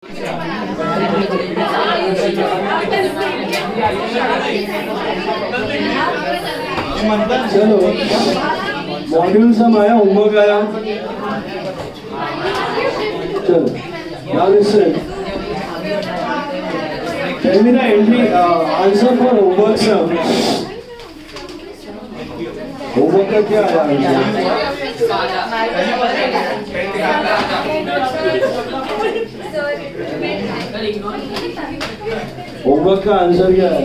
चलो मॉड्यूल सब आया, होमवर्क आया। चलो now listen, tell me the entry answer for homework sum। Homework का क्या आया? होमवर्क का आंसर क्या है?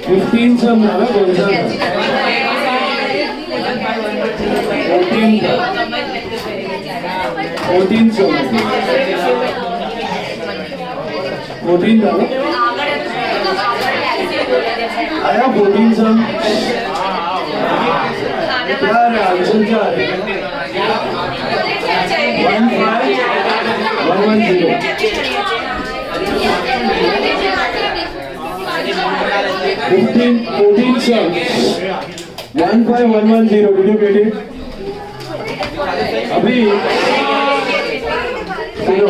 15 सम ना कौन सा? 14 सम 14 था ना? आया 14 सम। क्या है आंसर? क्या है? 15,110। 14 sum 15,110। Did you get it? अभी सुनो,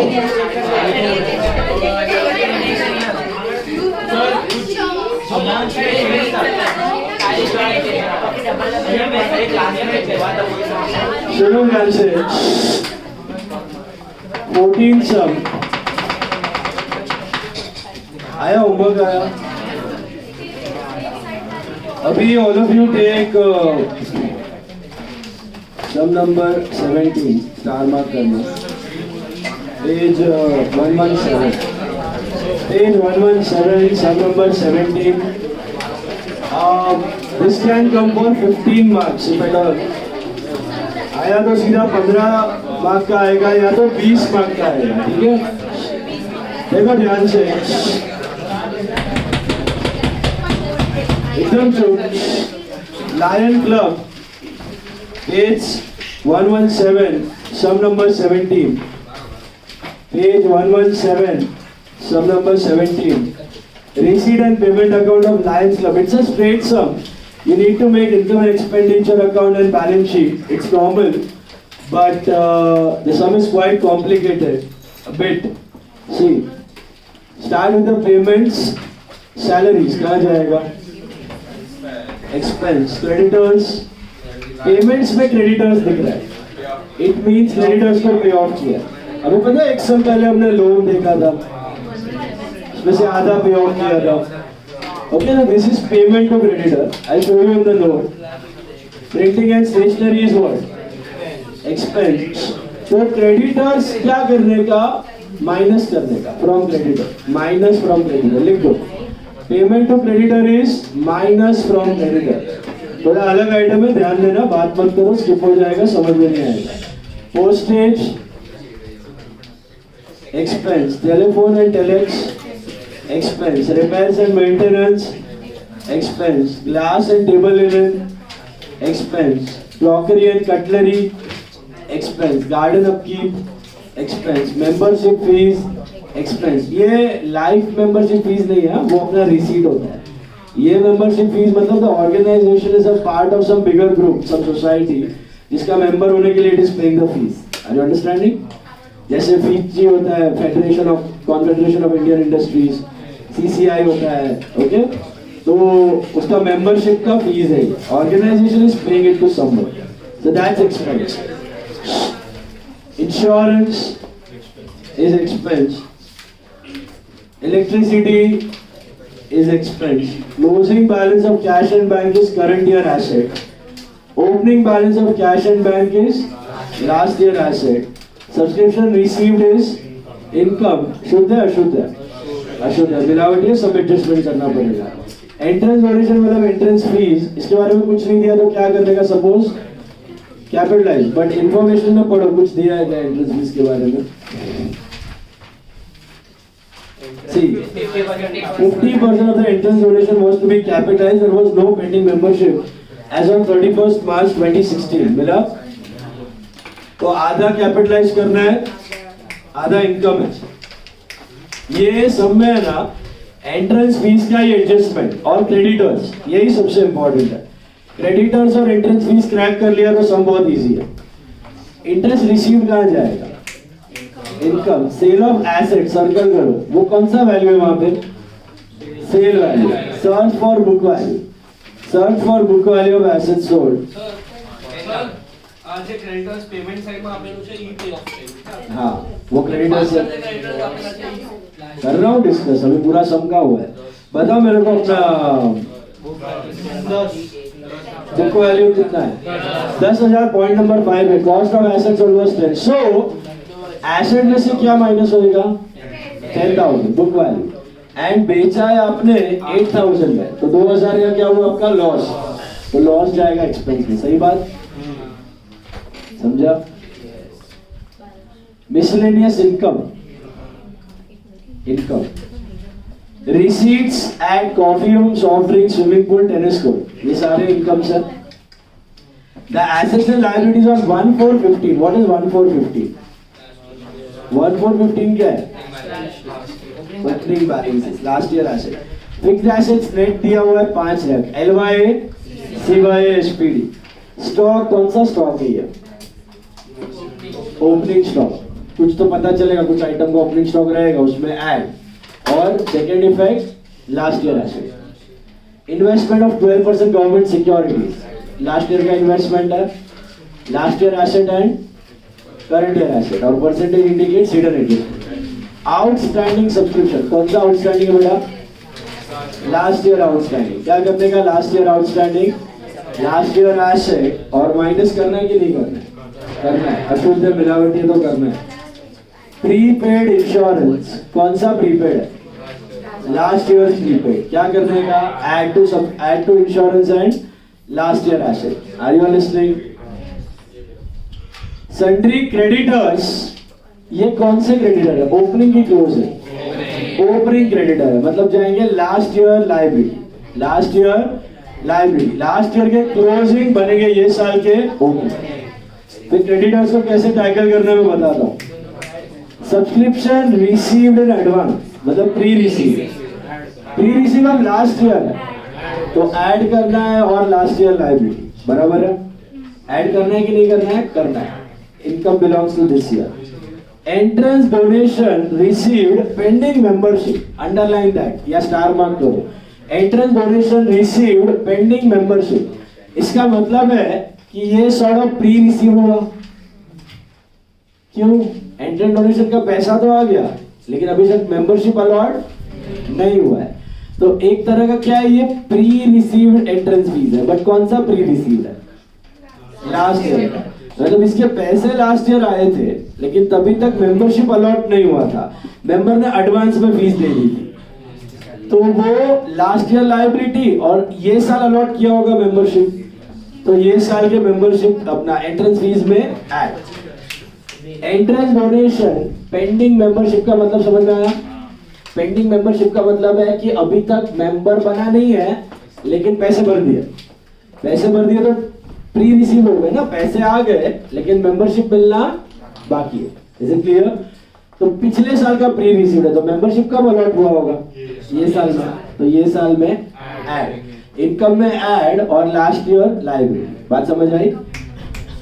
सुनो ध्यान से। 14 सम आया, होमवर्क आया। अभी all of you take sum number 17, star mark करना, page 117, page 117, sum number 17। This can come for 15 marks if at all. आया तो सीधा 15 मार्क का आएगा या तो 20 मार्क का आएगा, ठीक है? देखो ध्यान से, एकदम चुप। Lion Club, page 117, sum number 17, page 117, sum number 17, receipt and payment account of Lions Club. It's a straight sum. You need to make income and expenditure account and balance sheet. It's normal, but the sum is quite complicated a bit. See, start with the payments, salaries. कहाँ जाएगा? Expense, creditors, payments में creditors दिख रहा है। It means creditors को pay off किया। अभी पता है, एक साल पहले हमने लोन देखा था, उसमें से आधा पे ऑफ किया था। Okay, now this is payment to creditor. I'll show you in the note. Printing and stationery is what? Expense. तो creditors क्या करने का? माइनस करने का from creditor. Minus from creditor लिख दो। Payment to creditor is minus from creditor. थोड़ा अलग आइटम है, ध्यान देना, बात मत करो, स्किप हो जाएगा, समझ में नहीं आएगा। Postage, expense, telephone and telex, expense, repairs and maintenance, expense, glass and table linen, expense, crockery and cutlery, expense, garden upkeep, expense, membership fees, expense। ये लाइफ मेंबरशिप फीस नहीं है, वो अपना रिसीट होता है। ये मेंबरशिप फीस मतलब the organisation is a part of some bigger group, some society, जिसका मेंबर होने के लिए it is paying the fees. Are you understanding? जैसे FICCI होता है, federation of confederation of Indian industries, CCI होता है, ओके? तो उसका मेंबरशिप का फीस है। Organisation is paying it to someone, so that's expense. Insurance is expense, electricity is expense, closing balance of cash and bank is current year asset, opening balance of cash and bank is last year asset, subscription received is income। शुद्ध है अशुद्ध है? अशुद्ध है, मिलावटी है, सब adjustment करना पड़ेगा। एंट्रेंस डोनेशन मतलब एंट्रेंस फीस, इसके बारे में कुछ नहीं दिया तो क्या करने का? सपोज कैपिटलाइज, बट इंफॉर्मेशन में पढ़ो, कुछ दिया है क्या एंट्रेंस फीस के बारे में? See, 50% of the entrance donation was to be capitalized. There was no pending membership as on 31st March 2016. मिला? तो आधा कैपिटलाइज करना है, आधा इनकम है। ये सब में है ना, एंट्रेंस फीस का ये एडजस्टमेंट और क्रेडिटर्स, यही सबसे इंपॉर्टेंट है। क्रेडिटर्स और एंट्रेंस फीस क्रैक कर लिया तो सम बहुत इजी है। इंटरेस्ट रिसीव्ड कहाँ जाएगा? Income. Sale of asset circle करो, वो कौन सा वैल्यू है वहां पे? Sale value. Search for book value, search for book value of asset sold. आज क्रेडिटर्स पेमेंट साइड में आपने ઈ पे ऑफ हाँ वो क्रेडिटर्स कर रहा हूँ डिस्कस, अभी पूरा समझा हुआ है। बताओ मेरे को अपना बुक वैल्यू कितना है? 10,000। पॉइंट नंबर 5 है cost of assets was 10। So asset में से क्या माइनस होएगा? 10,000 बुक वैल्यू। एंड बेचा है आपने 8,000 में, तो 2,000 का क्या हुआ आपका? लॉस। तो लॉस जाएगा एक्सपेंस में, सही बात समझा? Miscellaneous income, income receipts at coffee room, soft drink, swimming pool, tennis court, ये सारे इनकम है। The assets and liabilities of 1415. What is 1415? 1415 क्या है? Opening balances, last year asset. Fixed assets net दिया हुआ है 5 lakh. LYA, CYA, SPD. Stock कौन सा स्टॉक है ये? Opening stock. कुछ तो पता चलेगा, कुछ आइटम का ओपनिंग स्टॉक रहेगा, उसमें ऐड। और second effect last year asset. Investment of 12% government securities, last year का इन्वेस्टमेंट है, last year asset and current year asset, और percentage indicate hidden adjustment. Outstanding subscription, कौन सा आउटस्टैंडिंग है बेटा? Last year outstanding. क्या करने का? Last year outstanding, last year asset, और माइनस करना है कि नहीं करना है? करना है। अशुद्ध मिलावटी है तो करना है। प्रीपेड इंश्योरेंस, कौन सा प्रीपेड है? Last year prepaid. क्या करने का? Add to insurance and last year asset. Are you listening? Sundry creditors, ये कौन से क्रेडिटर है? ओपनिंग की क्लोज है? ओपनिंग क्रेडिटर है, मतलब जाएंगे last year liability, last year liability, last year के क्लोजिंग बनेंगे ये साल के ओपनिंग। फिर क्रेडिटर्स को कैसे टैकल करना मैं बताता हूँ। सब्सक्रिप्शन रिसीव्ड इन एडवांस, मतलब प्री रिसीव। प्री रिसीव अब लास्ट ईयर है तो ऐड करना है, और लास्ट ईयर लाइबिलिटी, बराबर है? ऐड करना है कि नहीं करना है? करना है। Income belongs to this year. Entrance donation received pending membership, underline that या स्टार मार्क करो। Entrance donation received pending membership, इसका मतलब है कि ये सॉर्ट ऑफ प्री रिसीव हुआ। क्यों? एंट्रेंस डोनेशन का पैसा तो आ गया, लेकिन अभी तक मेंबरशिप अलॉट नहीं हुआ है। तो एक तरह का क्या है ये? प्री रिसीव्ड एंट्रेंस फीस है, बट कौन सा प्री रिसीव्ड है? लास्ट ईयर का। मतलब इसके पैसे लास्ट ईयर आए थे, लेकिन तभी तक मेंबरशिप अलॉट नहीं हुआ था, मेंबर ने एडवांस में फीस दे दी थी, तो वो लास्ट ईयर लायबिलिटी, और ये साल अलॉट किया होगा मेंबरशिप, तो ये साल के मेंबरशिप अपना एंट्रेंस फीस में add. Entrance donation pending membership का मतलब समझ में आया? पेंडिंग मेंबरशिप का मतलब है कि अभी तक मेंबर बना नहीं है, लेकिन पैसे भर दिए। पैसे भर दिए तो प्री रिसीव हो गए ना, पैसे आ गए, लेकिन मेंबरशिप मिलना बाकी है। Is it clear? तो पिछले साल का प्री रिसीव है, तो मेंबरशिप कब अलॉट हुआ होगा? ये साल में, तो ये साल में ऐड। इनकम में ऐड और लास्ट ईयर लायबिलिटी। बात समझ आई?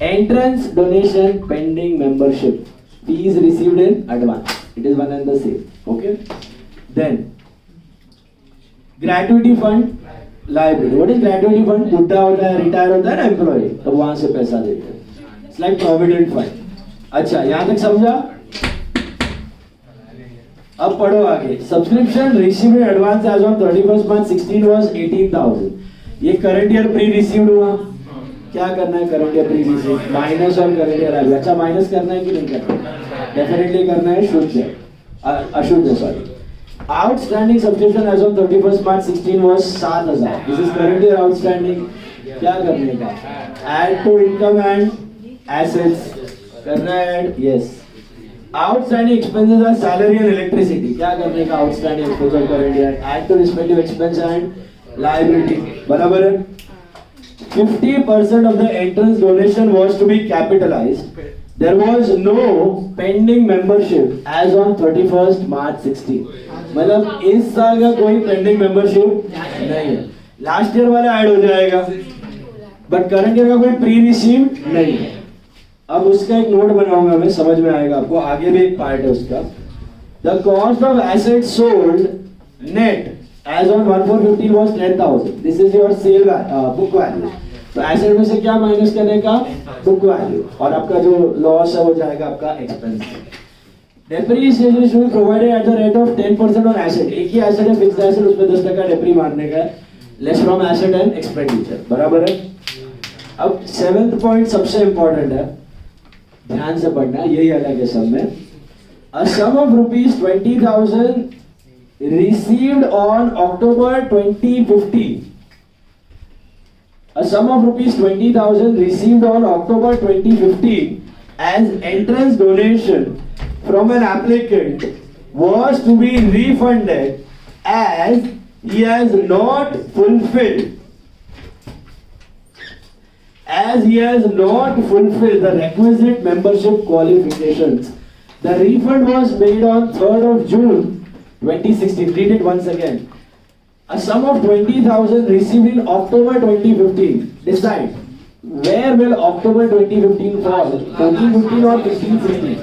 Entrance donation pending membership, fees received in advance, it is one and the same. Okay, then gratuity fund liability. What is gratuity fund? बुढ़ा होता है, रिटायर होता है ना एम्प्लॉय, तो वहां से पैसा देते हैं। It's like provident fund. अच्छा, यहाँ तक समझा? अब पढ़ो आगे। Subscription received in advance as on 31st March 16 was 18,000. ये करंट ईयर प्री रिसीव्ड हुआ। क्या करना है? Current year pre receive minus और करंट ईयर लायबिलिटी। अच्छा, माइनस करना है कि नहीं करना? डेफिनेटली करना है। शुद्ध अशुद्ध, sorry. Outstanding subscription as on 31st March 16 was 7,000। This is current year outstanding. क्या करने का? Add to income and assets करना है, add, yes. Outstanding expenses are salary and electricity. क्या करने का? Outstanding expense of current year, add to respective expense and liability, बराबर है? 50% of the entrance donation was to be capitalized. There was no pending membership as on 31st March 16. मतलब इस साल का कोई पेंडिंग मेंबरशिप नहीं है। लास्ट ईयर वाला ऐड हो जाएगा, बट करंट ईयर का कोई प्री रिसीव्ड नहीं है। अब उसका एक नोट बनाऊंगा मैं, समझ में आएगा आपको, आगे भी एक पार्ट है उसका। The cost of asset sold net as on 1415 was 10,000। This is your sale book value. तो एसेट में से क्या माइनस करने का? बुक वैल्यू, और आपका जो लॉस है वो जाएगा आपका expense. Depreciation should provided at the rate of 10% on asset. एक ही एसेट है, फिक्स्ड एसेट, उसमें 10% डेप्री मारने का है, less from asset and expenditure, बराबर है। अब 7th पॉइंट सबसे इंपॉर्टेंट है, ध्यान से पढ़ना, यही अलग है सब में। A sum of rupees 20,000 received on October 2015. A sum of rupees 20,000 received on October 2015 as entrance donation from an applicant was to be refunded as he has not fulfilled the requisite membership qualifications. The refund was made on 3rd of June 2016. Read it once again. A sum of 20,000 received in October 2015. Decide, where will October 2015 fall? 2015 or 15-16?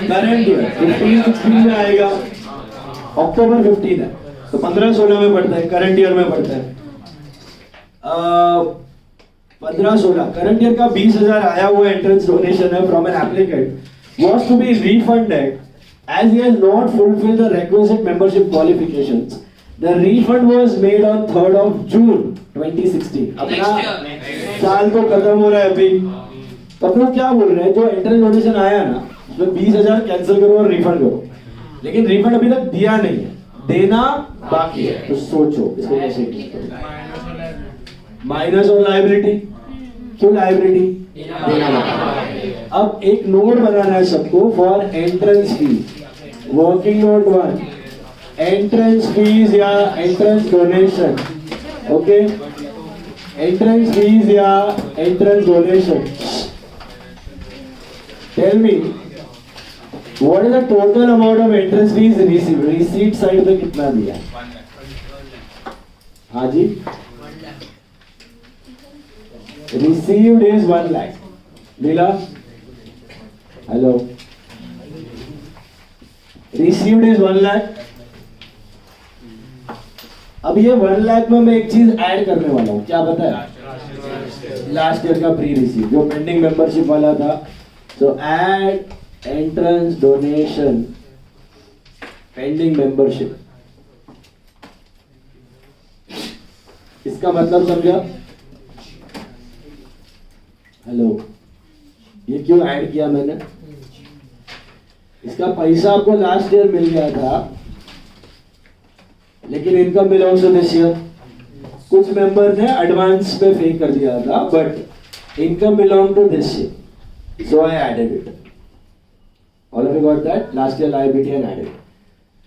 Current year. 15-16 में आएगा। October 15 है, तो 15-16 में पड़ता है, current year में पड़ता है। 15-16 करंट ईयर का 20,000 आया हुआ एंट्रेंस डोनेशन है from an applicant was to be refunded as he has not fulfilled the requisite membership qualifications. The refund was made on 3rd of June 2016. अपना साल को खत्म हो रहा है अभी, तो हम लोग क्या बोल रहे हैं, जो एंट्रेंस डोनेशन आया ना उसमें 20,000 कैंसिल करो और रिफंड करो, लेकिन रिफंड अभी तक दिया नहीं है, देना बाकी है। तो सोचो इसको कैसे माइनस और लायबिलिटी। क्यों लायबिलिटी? देना बाकी। अब एक नोट बनाना है सबको for entrance fees. Working note 1, entrance fees या entrance donation. Okay, entrance fees या entrance donation. Tell me what is the total amount of entrance fees receive. Receipt side पे कितना दिया? हाँ जी, received is 1 lakh. Lila, hello. Received is 1 lakh. अब ये 1 लाख में मैं एक चीज ऐड करने वाला हूँ, क्या पता है? लास्ट ईयर का प्री रिसीव जो पेंडिंग मेंबरशिप वाला था। तो add entrance donation pending membership, इसका मतलब समझा? हेलो, ये क्यों ऐड किया मैंने? इसका पैसा आपको लास्ट ईयर मिल गया था, लेकिन income belongs to this year. कुछ मेंबर ने एडवांस में पे कर दिया था, but income belong to this year, so I added it. All of you got that? Last year liability and added.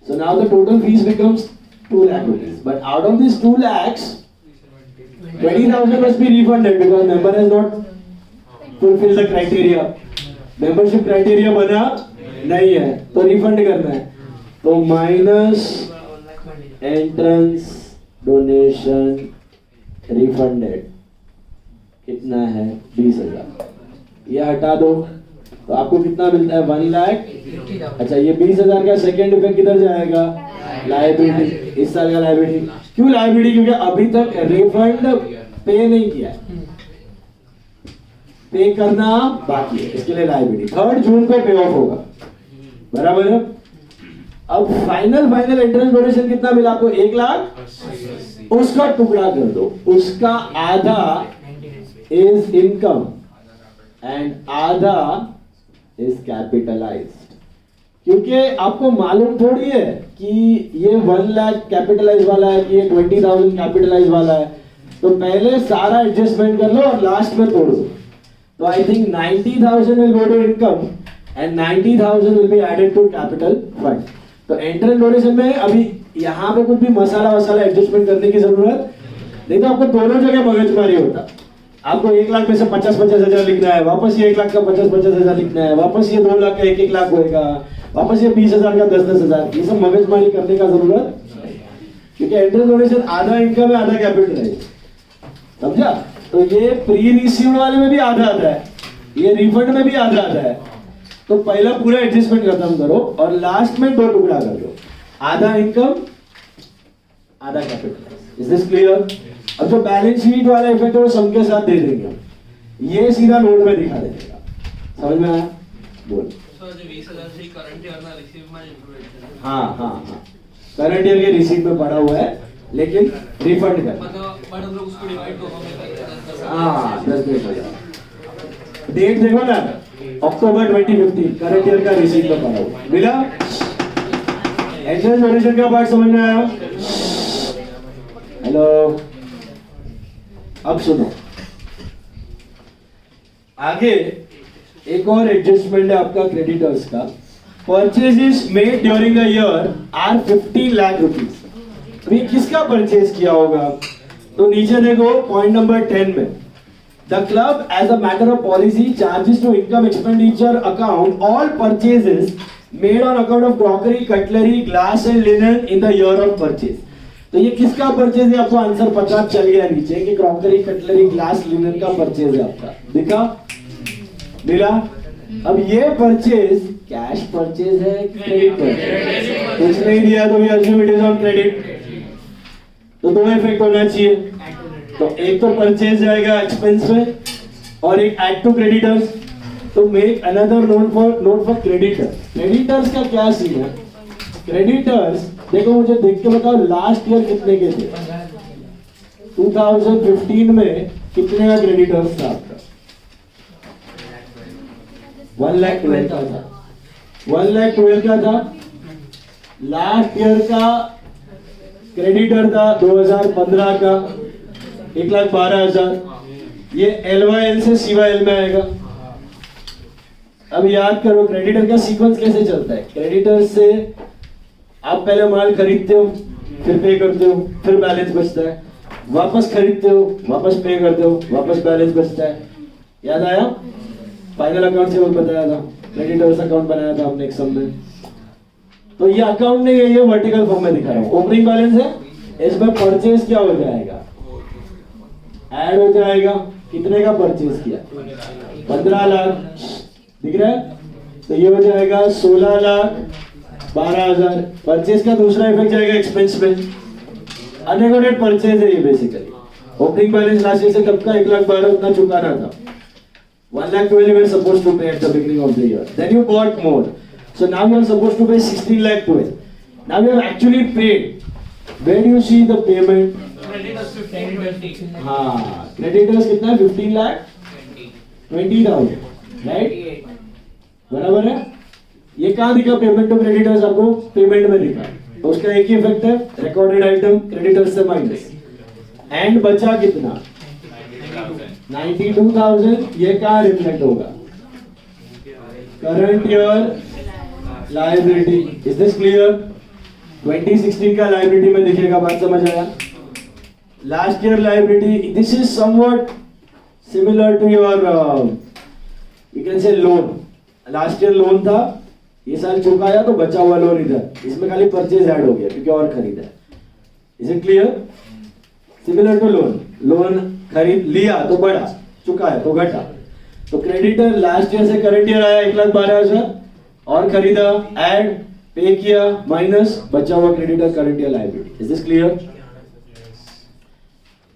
So now the total fees becomes 2 lakh rupees, but out of these 2 lakhs 20,000 must be refunded because member has not fulfill the criteria. Membership criteria बना नहीं है तो refund करना है। तो minus entrance donation refunded कितना है? 20,000। ये हटा दो तो आपको कितना मिलता है? 1 लाख। अच्छा, ये 20,000 का सेकेंड इफेक्ट किधर जाएगा? लायबिलिटी। इस साल का लायबिलिटी। क्यों लायबिलिटी? क्योंकि अभी तक रिफंड पे नहीं किया है, पे करना बाकी है, इसके लिए लायबिलिटी 3rd जून को पे ऑफ होगा, बराबर है। अब फाइनल एंट्रेंस डोनेशन कितना मिला आपको? 1 लाख। उसका टुकड़ा कर दो, उसका आधा इज इनकम एंड आधा इज कैपिटलाइज्ड। क्योंकि आपको मालूम थोड़ी है कि ये 1 लाख कैपिटलाइज वाला है कि ये 20,000 कैपिटलाइज वाला है, तो पहले सारा एडजस्टमेंट कर लो और लास्ट में तोड़ दो। तो I think 90,000 will go to income and 90,000 will be added to capital fund. तो एंट्रेंस डोनेशन में अभी यहाँ पे कुछ भी मसाला एडजस्टमेंट करने की जरूरत नहीं, तो आपको दोनों जगह मगजमारी होता। आपको 1 लाख में से 50-50 हजार लिखना है, वापस ये 1 लाख का 50-50 हजार लिखना है, वापस ये 2 लाख का 1-1 लाख होएगा, वापस ये 20,000 का 10-10 हजार, ये सब मगजमारी करने का जरूरत नहीं, क्योंकि एंट्रेंस डोनेशन आधा इनकम है आधा कैपिटल है। समझा? तो ये प्री रिसीव्ड वाले में भी आधा आता है, ये रिफंड में भी आधा आता है। तो पहला पूरा एडजस्टमेंट खत्म करो और लास्ट में 2 टुकड़ा कर दो, आधा इनकम आधा कैपिटल। Is this clear? अब जो बैलेंस शीट वाला इफेक्ट है वो सम के साथ दे देंगे, ये सीधा नोट में दिखा देगा। समझ में आया? बोल। सर जो 20,000 से करंट ईयर ना रिसीव में इंक्लूडेड। हाँ, करंट ईयर के रिसीट में पड़ा हुआ है लेकिन रिफंड कर, मतलब बट हम लोग उसको डिवाइड दोनों में करते हैं। हाँ 10 मिनट हो जाए। डेट देखो ना, अक्टूबर 2015 करंट ईयर का रिसीट में पड़ा हुआ मिला। एंट्रेंस ऑडिशन का पार्ट समझ में आया? हेलो, अब सुनो आगे एक और एडजस्टमेंट है आपका क्रेडिटर्स का। Purchases made during the year are 15 lakh rupees. अभी किसका परचेज किया होगा? तो नीचे देखो पॉइंट नंबर 10 में, the club as a matter of policy charges to income expenditure account all purchases made on account of crockery, cutlery, glass and linen in the year of purchase. तो ये किसका purchase है? आपको answer पता चल गया नीचे कि क्रॉकरी, कटलरी, ग्लास, लिनन का परचेज है आपका। दिखा? मिला? अब ये परचेज कैश परचेज है कि क्रेडिट परचेज? कुछ नहीं दिया तो भी assume it is on credit. तो 2 इफेक्ट होना चाहिए, तो एक तो परचेज जाएगा एक्सपेंस में और एक ऐड टू क्रेडिटर्स। तो make another note for creditors. Creditors का क्या सीन है? क्रेडिटर्स देखो, मुझे देख के बताओ लास्ट ईयर कितने के थे? 2015 में कितने का क्रेडिटर्स था आपका? 1,12,000 का था। 1,12,000 का था। लास्ट ईयर का क्रेडिटर था 2015 का 1,12,000। ये LYL से CYL में आएगा। अब याद करो क्रेडिटर का सीक्वेंस कैसे चलता है। क्रेडिटर से आप पहले माल खरीदते हो, फिर पे करते हो, फिर बैलेंस बचता है, वापस खरीदते हो, वापस पे करते हो, वापस बैलेंस बचता है। याद आया? फाइनल अकाउंट से वो बताया था, क्रेडिटर्स अकाउंट बनाया था हमने एक सम में। तो ये अकाउंट नहीं है, ये वर्टिकल फॉर्म में दिखा रहा हूं। ओपनिंग बैलेंस है, इसमें परचेज क्या हो जाएगा? ऐड हो जाएगा। कितने का परचेज किया? 15 लाख। दिख रहा है? तो ये हो जाएगा 16,12,000। परचेज का दूसरा इफेक्ट जाएगा एक्सपेंस में। अनएकोडेड परचेज है ये basically. Opening balance last year से कब का 1,12,000 उतना चुकाना था। 1,12,000 you were supposed to pay at the beginning of the year. Then you got more. So now you are supposed to pay 16,12,000. Now you have actually paid. Where do you see the payment? Creditors 15-20. हाँ, creditors कितना है? 15,20,000, right? बराबर है? ये कहाँ दिखा payment to creditors? आपको payment में दिखा। तो उसका एक ही इफेक्ट है, रिकॉर्डेड आइटम क्रेडिटर्स से माइनस। एंड बचा कितना? 92,000। ये कहाँ रिफ्लेक्ट होगा? Current year liability. Is this clear? 2016 का लायबिलिटी में दिखेगा। बात समझ आया? Last year liability, this is something similar to your you can say loan. Last year loan था, ये साल चुकाया तो बचा हुआ लोन इधर, इसमें खाली परचेज ऐड हो गया क्योंकि और खरीदा है। Is it clear? Similar to loan, loan खरीद लिया तो बढ़ा, चुकाया तो घटा। तो क्रेडिटर लास्ट ईयर से करंट ईयर आया 1,12,000 और खरीदा, ऐड, पे किया, माइनस, बचा हुआ creditor current year liability. Is this clear?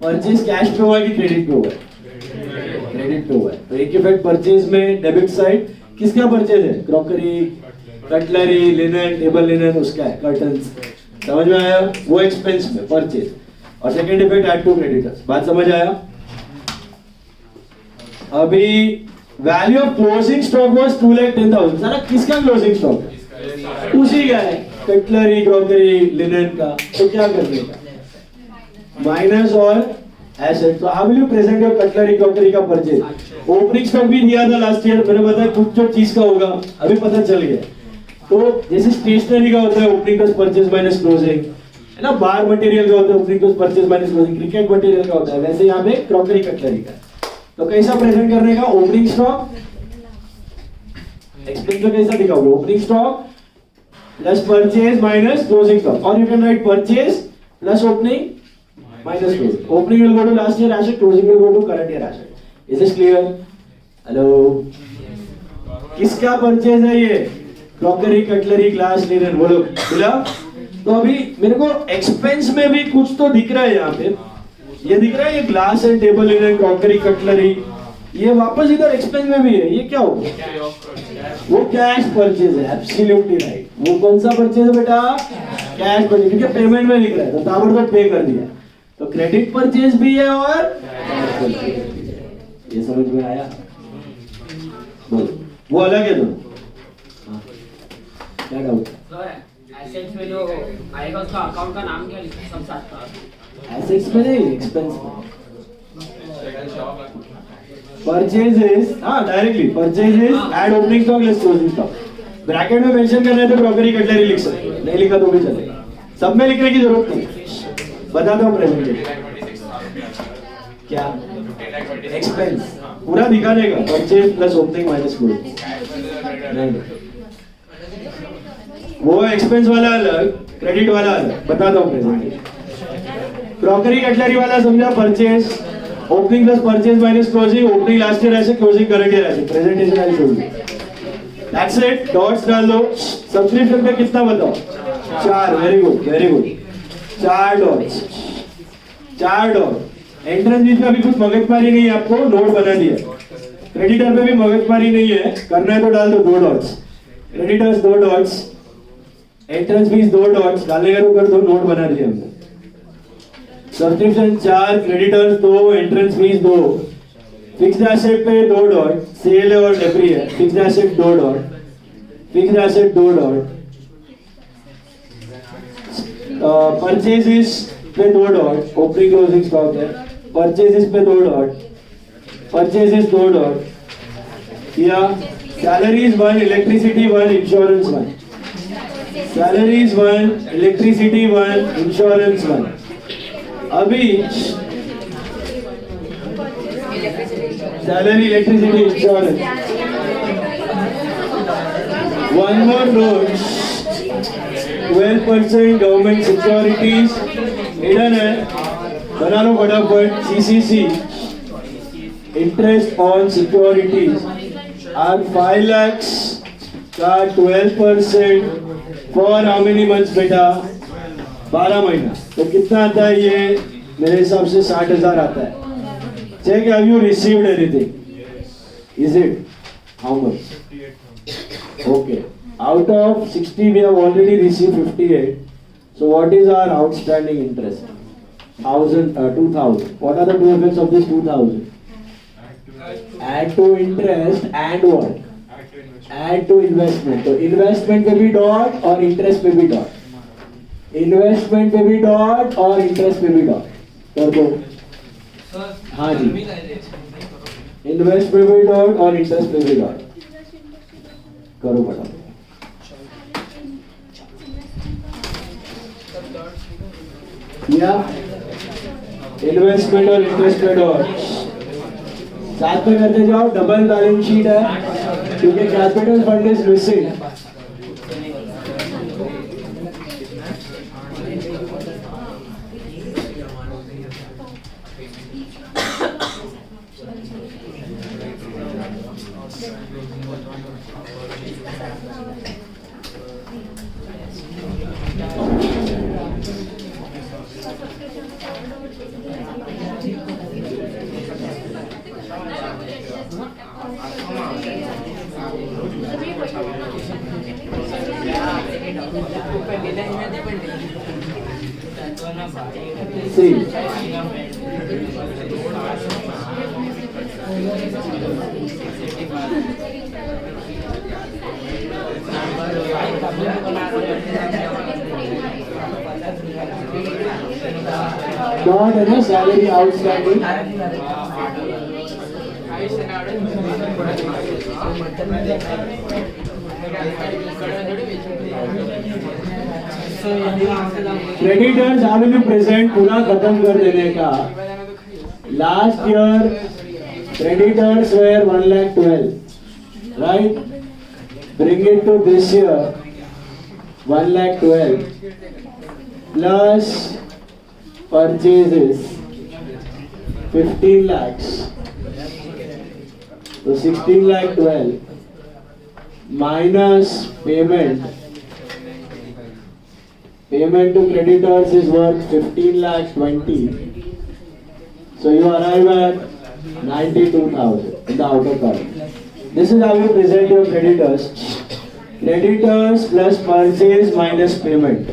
Purchase cash पे हुआ कि क्रेडिट पे हुआ? क्रेडिट पे हुआ है। तो एक इफेक्ट परचेज में डेबिट साइड किसका परचेज है? Crockery, cutlery, linen, table linen उसका है, कर्टन्स। समझ में आया? वो एक्सपेंस में परचेज। और second effect add to creditors. बात समझ आया? अभी value of closing stock was 2,10,000। सारा किसका क्लोजिंग स्टॉक है? उसी का है, कटलरी, क्रॉकरी, लिनन का। तो क्या करने का? माइनस और एसेट। तो how will you present your cutlery, crockery का परचेज? ओपनिंग स्टॉक भी दिया था लास्ट ईयर, मैंने बताया कुछ जो चीज का होगा, अभी पता चल गया। तो जैसे स्टेशनरी का होता है opening cost purchase minus closing, है ना? बार मटेरियल का होता है opening cost purchase minus closing, cricket material का होता है, वैसे यहाँ पे क्रॉकरी, कटलरी का। तो कैसा प्रेजेंट करने का? ओपनिंग स्टॉक एक्सपेंस में कैसा दिखाओगे? Opening stock plus purchase minus closing stock, और you can write purchase plus opening minus closing. Opening will go to last year asset, closing will go to current year asset. Is this clear? Hello. किसका purchase है ये? Crockery, cutlery, glass, linen, बोलो बोला। तो अभी मेरे को expense में भी कुछ तो दिख रहा है यहाँ पे। ये दिख रहा है ये glass and table linen, crockery, cutlery, ये वापस इधर एक्सपेंस में भी है। ये क्या होगा? वो कैश परचेज है। Absolutely right. वो कौन सा परचेज है बेटा? कैश परचेज, क्योंकि पेमेंट में लिख रहा है तो ताबड़तोड़ पे कर दिया। तो क्रेडिट परचेज भी है और कैश परचेज भी है। ये समझ में आया? बोलो, वो अलग है दोनों। हाँ, क्या डाउट? एसेट्स में जो आएगा उसका अकाउंट का नाम क्या लिखा सब साथ का? एसेट्स में नहीं, एक्सपेंस में। परचेजेस, हाँ directly purchases add opening stock less closing stock. Bracket में मेंशन करना है तो क्रॉकरी, कटलरी लिख सकते हो, नहीं लिखा तो भी चलेगा। सब में लिखने की जरूरत नहीं। बताता हूँ प्रेजेंटेशन क्या एक्सपेंस पूरा दिखा देगा। Purchase plus opening minus closing नहीं, वो एक्सपेंस वाला अलग, क्रेडिट वाला अलग। बताता हूँ प्रेजेंटेशन। क्रॉकरी कटलरी वाला समझा, purchase opening plus purchase minus closing, opening last year ऐसे, क्लोजिंग करंट ईयर ऐसे। Presentation I show you, that's it. Dots डाल दो। सब्सक्रिप्शन पे कितना बताओ? 4। Very good, very good. 4 dots, 4 dot. Entrance fees में अभी कुछ मगजमारी नहीं है, आपको नोट बना दिया। क्रेडिटर पे भी मगजमारी नहीं है, करना है तो डाल दो 2 dots. Creditors 2 dots, entrance fees 2 dots, डालने का तो कर दो, नोट बना दिया हमने। Subscription 4, creditors 2, entrance fees 2। Fixed asset पे 2 डॉट, सेल और डेप्री है। Fixed asset 2 dot, fixed asset 2 dot. Purchases पे 2 डॉट, ओपनिंग क्लोजिंग स्टॉक है। परचेजेस पे 2 डॉट, परचेजेस 2 डॉट। या salaries 1, electricity 1, insurance 1। Salaries 1, electricity 1, insurance 1। अभी salary, electricity, insurance. 1 more note, 12% government securities hidden है, बना लो फटाफट। See see see interest on securities are 5 lakhs का 12% फॉर हाउ मेनी मंथ्स बेटा? 12 महीना। तो कितना आता है ये? मेरे हिसाब से 60,000 आता है। Check, have you received anything? Is it how much? Okay, out of 60 we have already received 58. So what is our outstanding interest? 2,000. What are the two effects of this 2,000? Add to interest and what? Add to investment. तो investment पे भी dot और interest पे भी dot. Investment पे भी dot और interest पे भी dot. कर दो। हाँ जी, investment पे भी dot और interest पे भी dot. करो फटाफट। या इन्वेस्टमेंट और इंटरेस्ट पे डॉट साथ में करते जाओ। डबल बैलेंस शीट है क्योंकि capital fund is missing. See, not enough salary outstanding. Creditors how will you present? पूरा खत्म कर देने का। Last year creditors were 1,12,000, right? Bring it to this year 1,12,000 plus purchases 15 lakhs. So 16 lakh 12 minus payment. Payment to creditors is worth 15 lakh 20. So you arrive at 92,000 in the outer column. This is how you present your creditors. Creditors plus purchase minus payment.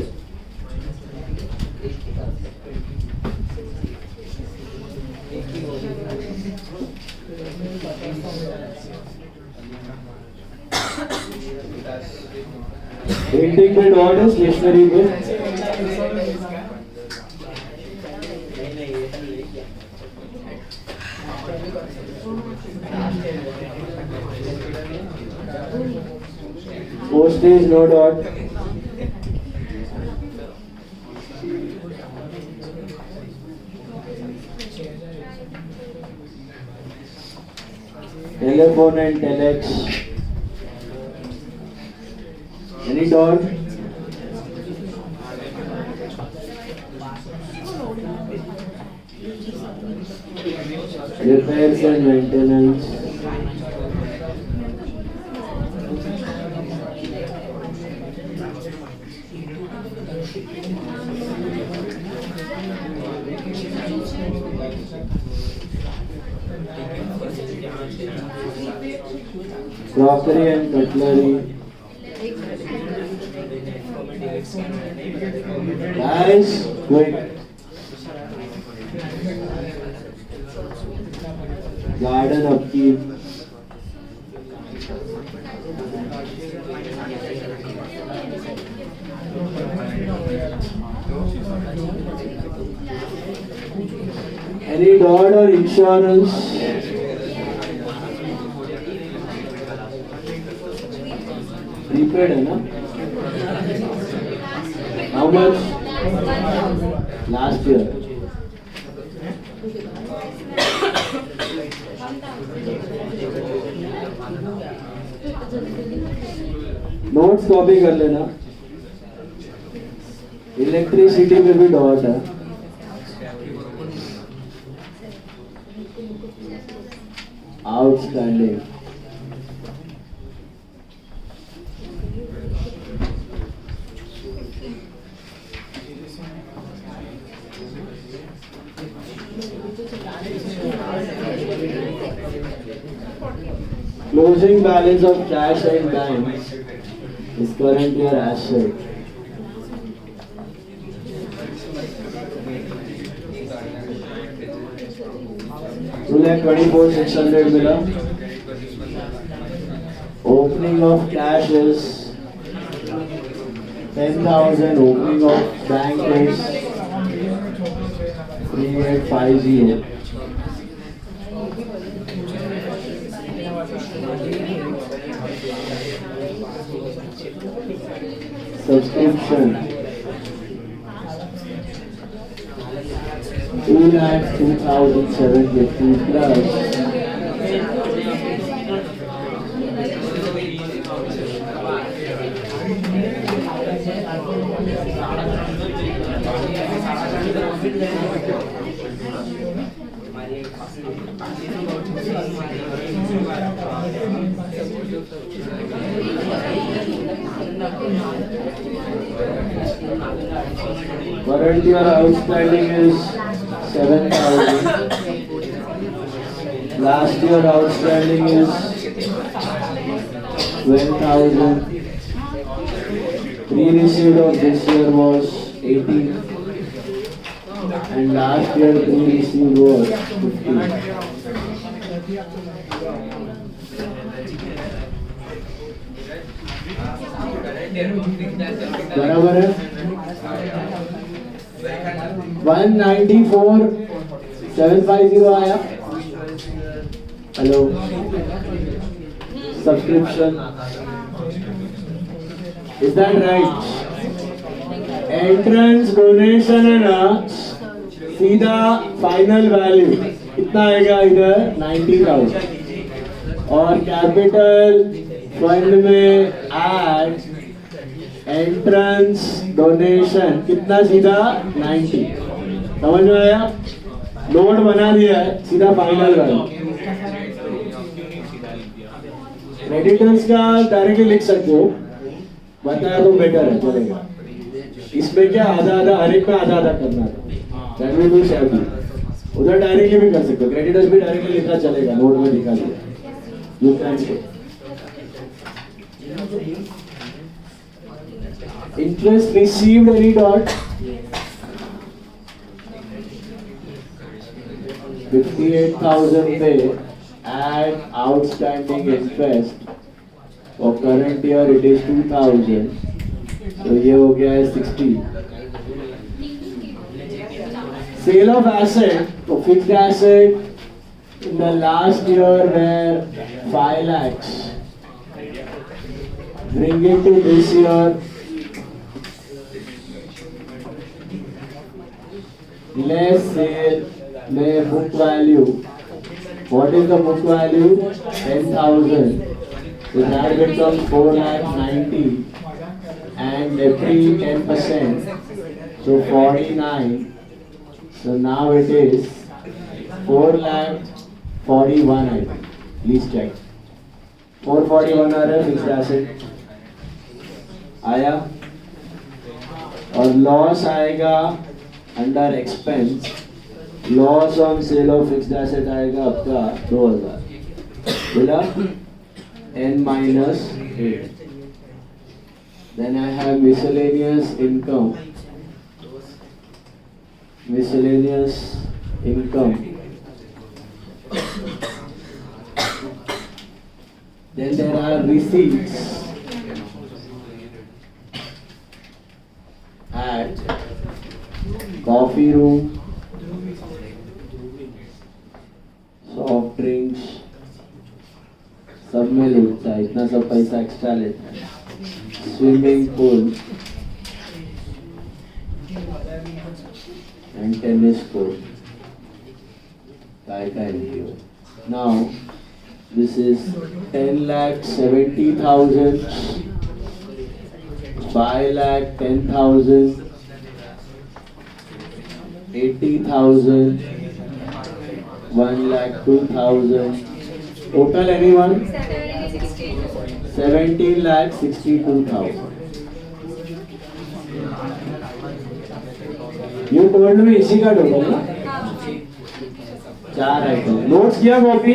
Printing bid order, stationery bid. Postage no dot. Telephone and telex. Any dot? Repairs and maintenance. Crockery and cutlery. Guys, quick. Garden upkeep. Any dot or insurance? Prepaid है ना? How much? Last year. Notes copy कर लेना. Electricity में भी dot है. Outstanding. Closing balance of cash and bank is current year asset. Two lakh 24,600 मिला. Opening of cash is 10,000. Opening of bank is 3850. Subscription 2,02,750 plus. Current year outstanding is 7,000. Last year outstanding is 12,000. Pre-received of this year was 18, and last year pre-received was 15. बराबर है 194,750 आया. Hello. Subscription. Is that right? Entrance donation है ना, सीधा final value कितना आएगा इधर 90,000 और कैपिटल फंड में ऐड एंट्रेंस डोनेशन कितना सीधा 90. समझ में आया? नोट बना दिया है, सीधा फाइनल कर। क्रेडिटर्स का डायरेक्टली लिख सकते हो, बताया तो बेटर है, चलेगा। इसमें क्या आधा आधा, हर एक में आधा आधा करना था, दैट विल बी सेफ्टी। उधर डायरेक्टली भी कर सकते हो, क्रेडिटर्स भी डायरेक्टली लिखा चलेगा, नोट में लिखा दिया। You can interest received any dot 58,000 पे add outstanding interest for current year it is 2,000, तो ये हो गया है 60। sale of asset, तो fixed asset in the last year were 5 lakhs, bring it to this year, less sale, less book value. What is the book value? 10,000. So that becomes 4,90,000 and every 10%. So 49. So now it is 4,41,000 I think. Please check. 441 आ रहा है fixed asset आया, और loss आएगा under expense. Loss on sale of fixed asset आएगा आपका 2,000, बोला n-8। Then I have miscellaneous income, miscellaneous income, then there are receipts at coffee room, soft drinks, सब में लूटता है, इतना सब पैसा एक्स्ट्रा लेता है, swimming pool and tennis court. Now this is 10,70,000, 5,10,000, 80,000, 1,02,000. Total anyone? 17,62,000. You told me इसी का टोटल ना? 4 आइटम। नोट्स किया कॉपी?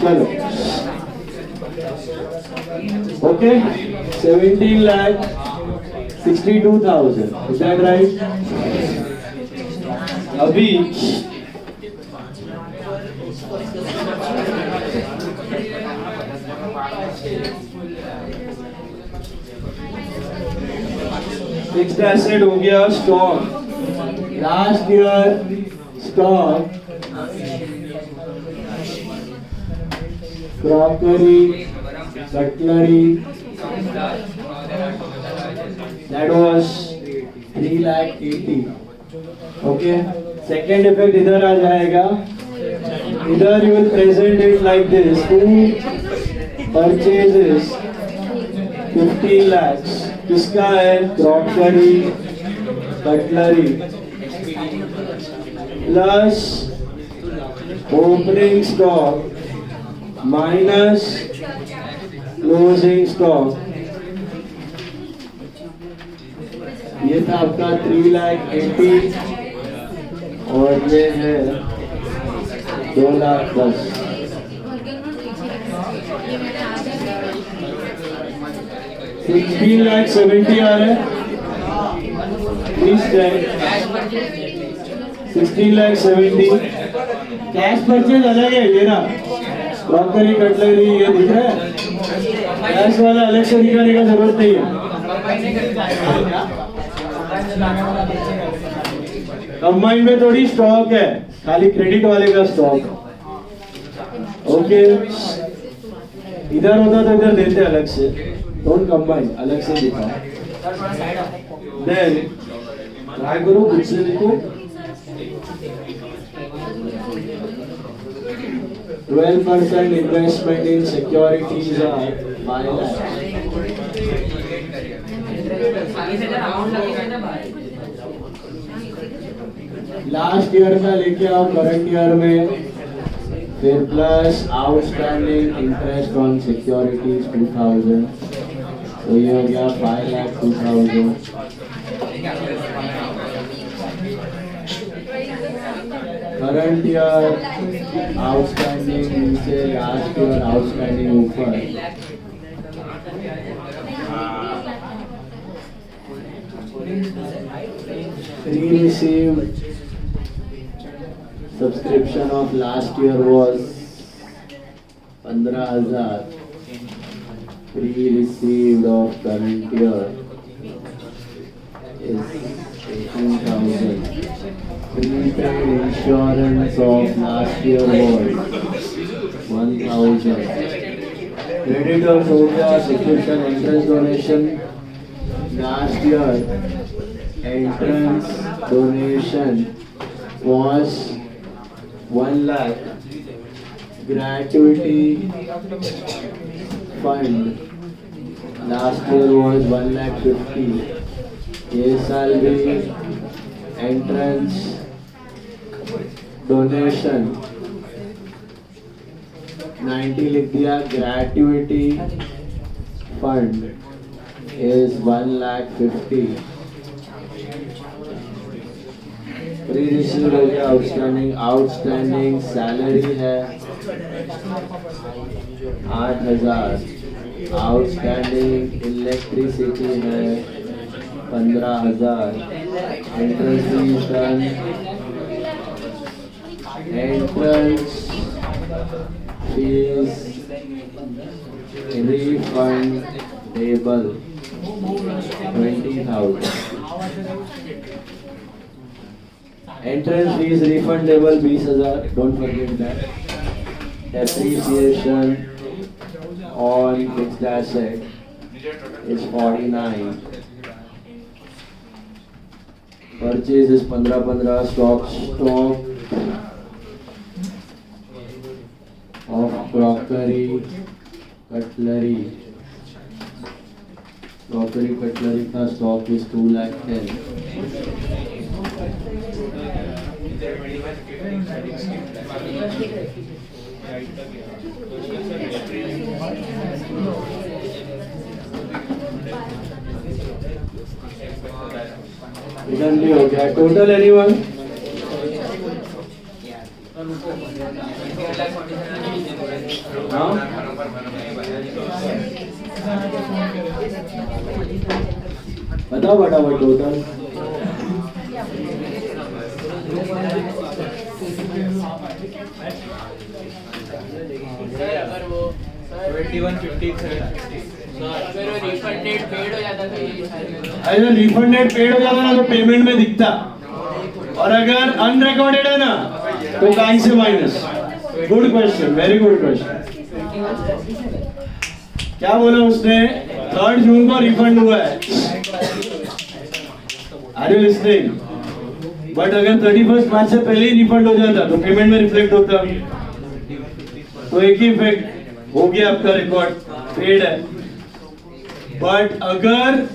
चलो ओके, 17,62,000, is that right? अभी फिक्स्ड एसेट हो गया stock. Last year stock crockery, cutlery, that was 3,80,000. Okay, second effect इधर आ जाएगा, इधर you will present it like this, to purchases 15 lakhs, किसका है? Crockery, cutlery, plus opening stock minus closing stock. ये था आपका 3,80,000 और ये है 2,10,000। 16,70,000 आ रहा है, प्लीज चेक। 16,70,000 कैश परचेज अलग है, ये ना क्रॉकरी कटलरी ये दिख रहा है, कैश वाला अलग से दिखाने का जरूरत नहीं है। कंबाइन में थोड़ी स्टॉक है, खाली क्रेडिट वाले का स्टॉक। ओके, इधर होता तो इधर देते अलग से, डोंट कंबाइन, अलग से दिखाओ। देन ट्राई करो खुद से लिखो। 12% investment in securities are 5 lakhs. आगे से जरा अमाउंट लगेगा ना भाई लास्ट ईयर का लेके आओ करंट ईयर में, फिर plus outstanding interest on securities 2000, तो ये हो गया 5,02,000. करंट ईयर आउटस्टैंडिंग नीचे, लास्ट ईयर आउटस्टैंडिंग ऊपर. Pre-received subscription of last year was 15,000. Pre-received of current year is 18,000. Prepaid insurance of last year was 1,000. Creditors हो गया, subscription entrance donation last year. Entrance donation was 1 lakh. Gratuity fund last year was 1,50,000. ये साल भी entrance donation 90 लिख दिया. Gratuity fund is 1,50,000. Pre receive हो गया. Outstanding salary है 8,000. आउटस्टैंडिंग इलेक्ट्रिसिटी है 15,000. Entrance fees done. Entrance fees refundable 20,000. Entrance fees refundable 20,000. Don't forget that. Depreciation on fixed asset is 49. Purchase is 15. Stock of crockery, cutlery. Crockery cutlery का stock is 2,10,000. Return भी हो गया. Total anyone बताओ फटाफट total. अगर वो 21,50,760. अगर वो रिफंडेड पेड हो जाता तो ये सारे अगर रिफंडेड पेड हो जाता ना तो पेमेंट में दिखता, और अगर अनरिकॉर्डेड है ना तो बैंक से minus. Good question, very good question. क्या बोला उसने? 3 जून को रिफंड हुआ है. Are you listening? बट अगर 31 मार्च से पहले ही रिफंड हो जाता तो पेमेंट में रिफ्लेक्ट होता. तो एक ही इफेक्ट हो गया, आपका रिकॉर्ड पेड है. बट अगर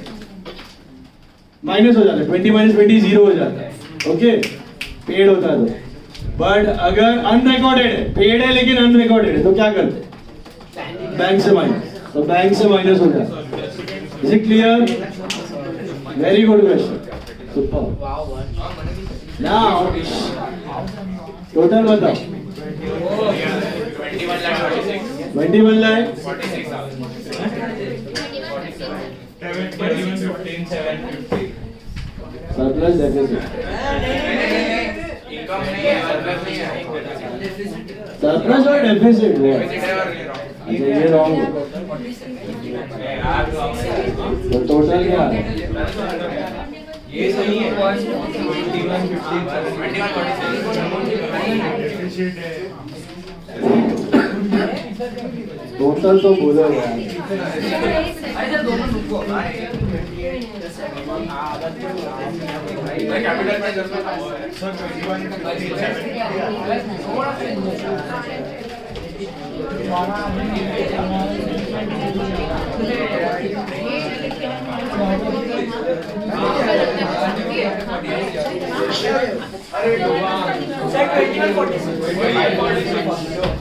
माइनस हो जाता है, 20 - 20 जीरो हो जाता है. ओके, पेड होता है तो. बट अगर अनरिकॉर्डेड है, पेड है लेकिन अनरिकॉर्डेड है, तो क्या करते हैं? बैंक से माइनस. तो बैंक से माइनस हो जाता है. Is it clear? Very good question. Super. Now total बताओ. 21 लाख 21,15,750. Surplus deficit. इनकम नहीं है, सरप्लस नहीं है. सरप्लस और डेफिसिट वो. अच्छा, ये रॉन्ग है. तो टोटल क्या है? ये सही है. 21,15,750. टोटल तो बोलो यार. अरे सर दोनों रुको कैपिटल में जरूरत है.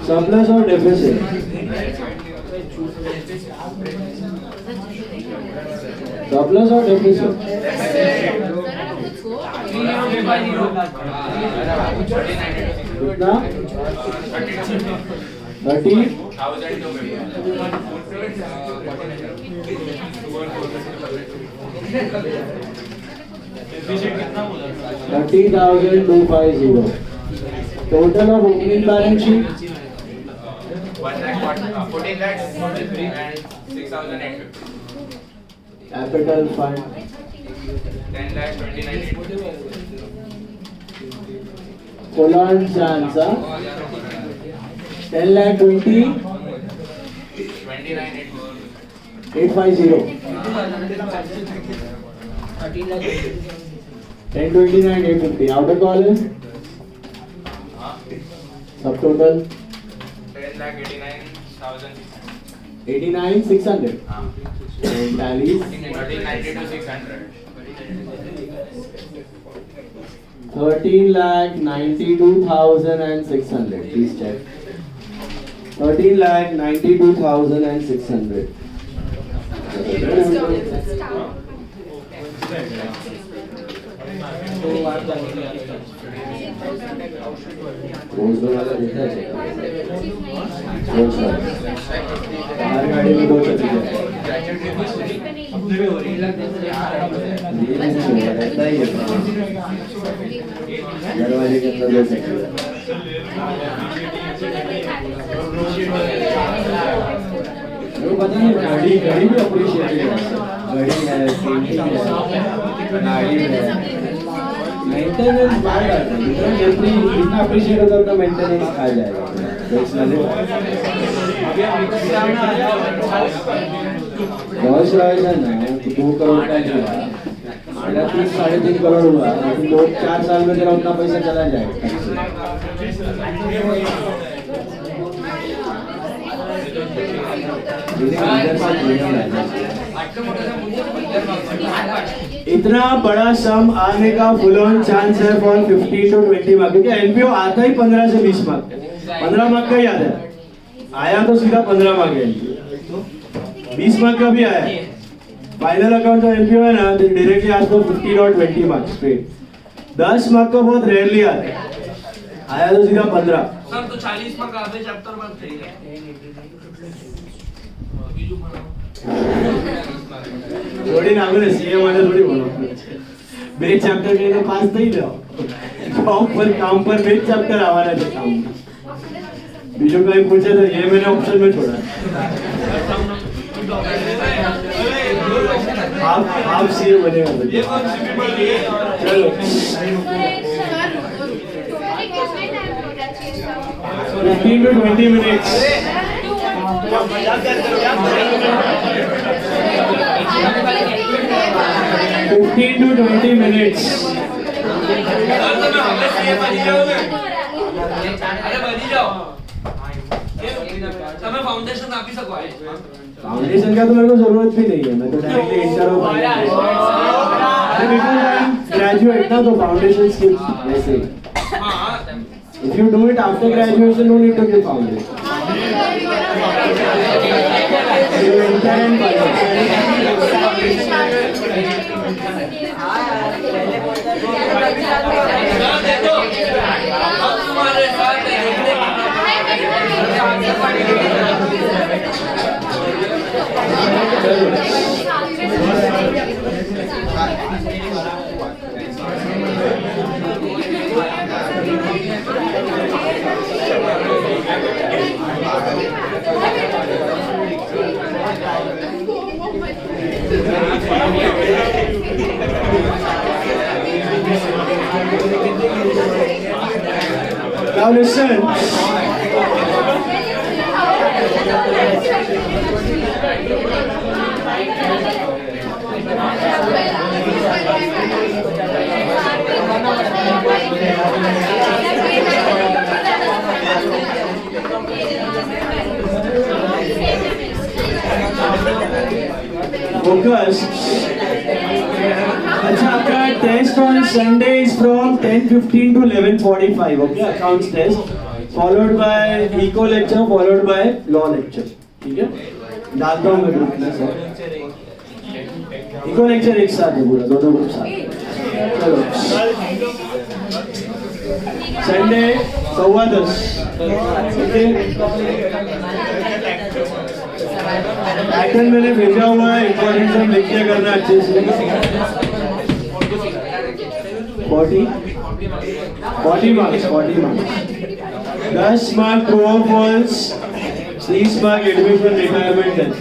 Surplus or deficit? Surplus or deficit? कितना? 30,250. Total of opening balance sheet? 14 lakhs and 6,850. Capital fund? 10 lakhs 29,850. Poland chance, 10 lakh 20, 29,850. 850. 1029 850. Outer column? Subtotal? 10 lakh 89,000. 89 600. And tallies? 1392 600. 13,92,600. Please check. 13,92,600. रोज वाला देता है रोज वाला हमारी गाड़ी में दो चलती है रहता ही है दरवाजे के अंदर दो चलती है वो पता नहीं गाड़ी गाड़ी भी अप्रिशिएट है गाड़ी है पेंटिंग है गाड़ी है मेंटेनेंस बाहर आता है जितना अप्रिशिएट होगा उतना मेंटेनेंस आ जाएगा रॉल्स रॉयस है ना 2 करोड़ का नहीं हुआ 3.5 करोड़ हुआ लेकिन 2-4 साल में तेरा उतना पैसा चला जाएगा इतना बड़ा सम आने का फुल ऑन चांस है फॉर 15 to 20 मार्क क्योंकि एनपीओ आता ही 15 से 20 मार्क 15 मार्क का ही आता है आया तो सीधा 15 मार्क है 20 मार्क का भी आया फाइनल अकाउंट का एनपीओ है ना तो डायरेक्टली आज को 15 और 20 मार्क्स पे 10 मार्क का बहुत रेयरली आता है आया तो सीधा 15 सर तो 40 मार्क आधे चैप्टर में चाहिए थोड़ी ना बोले सीए वाले थोड़ी बोलो बेच चैप्टर के लिए पास नहीं जाओ काम पर बेच चैप्टर आवाना है काम बीजों का पूछे तो ये मैंने ऑप्शन में छोड़ा आप सीए बनेगा चलो 15 to 20 minutes 15 to 20 minutes. તમે ફાઉન્ડેશન આપી શકો फाउंडेशन का तो मेरे को जरूरत भी नहीं है मैं तो डायरेक्टली इंटर हो ग्रेजुएट ना तो फाउंडेशन स्किल्स वैसे if you do it after graduation no need to give foundation Now listen. Focus. अच्छा आपका test on Sunday is from 10:15 to 11:45. Okay, accounts test followed by eco lecture followed by law lecture. ठीक है? डालता हूँ मैं group में sir. Eco lecture एक साथ है पूरा दोनों ग्रुप साथ. चलो. संडे 10:15. ओके. पैटर्न मैंने भेजा हुआ है. इम्पोर्टेंट सब लिख के करना अच्छे से. 40 marks. 10 mark true or false. 30 mark admission requirement test.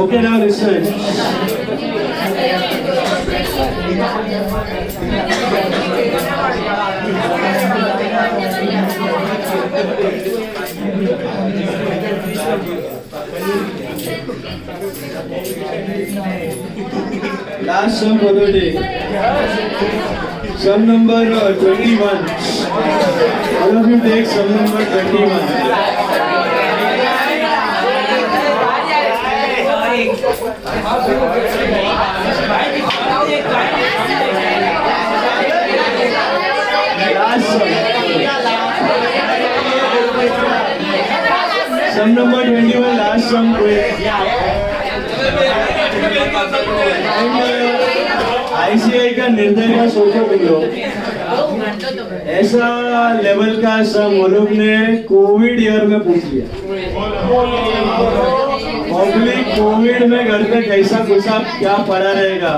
Okay, now listen. Last sum for the day. Sum number 21. All of you take sum number 21. Last sum number 21, last sum. ICI का निर्णय का सोचो तुम लोग. ऐसा level का सम वो लोग ने कोविड ईयर में पूछ लिया. पब्लिक कोविड में घर पे कैसा कुछा क्या पड़ा रहेगा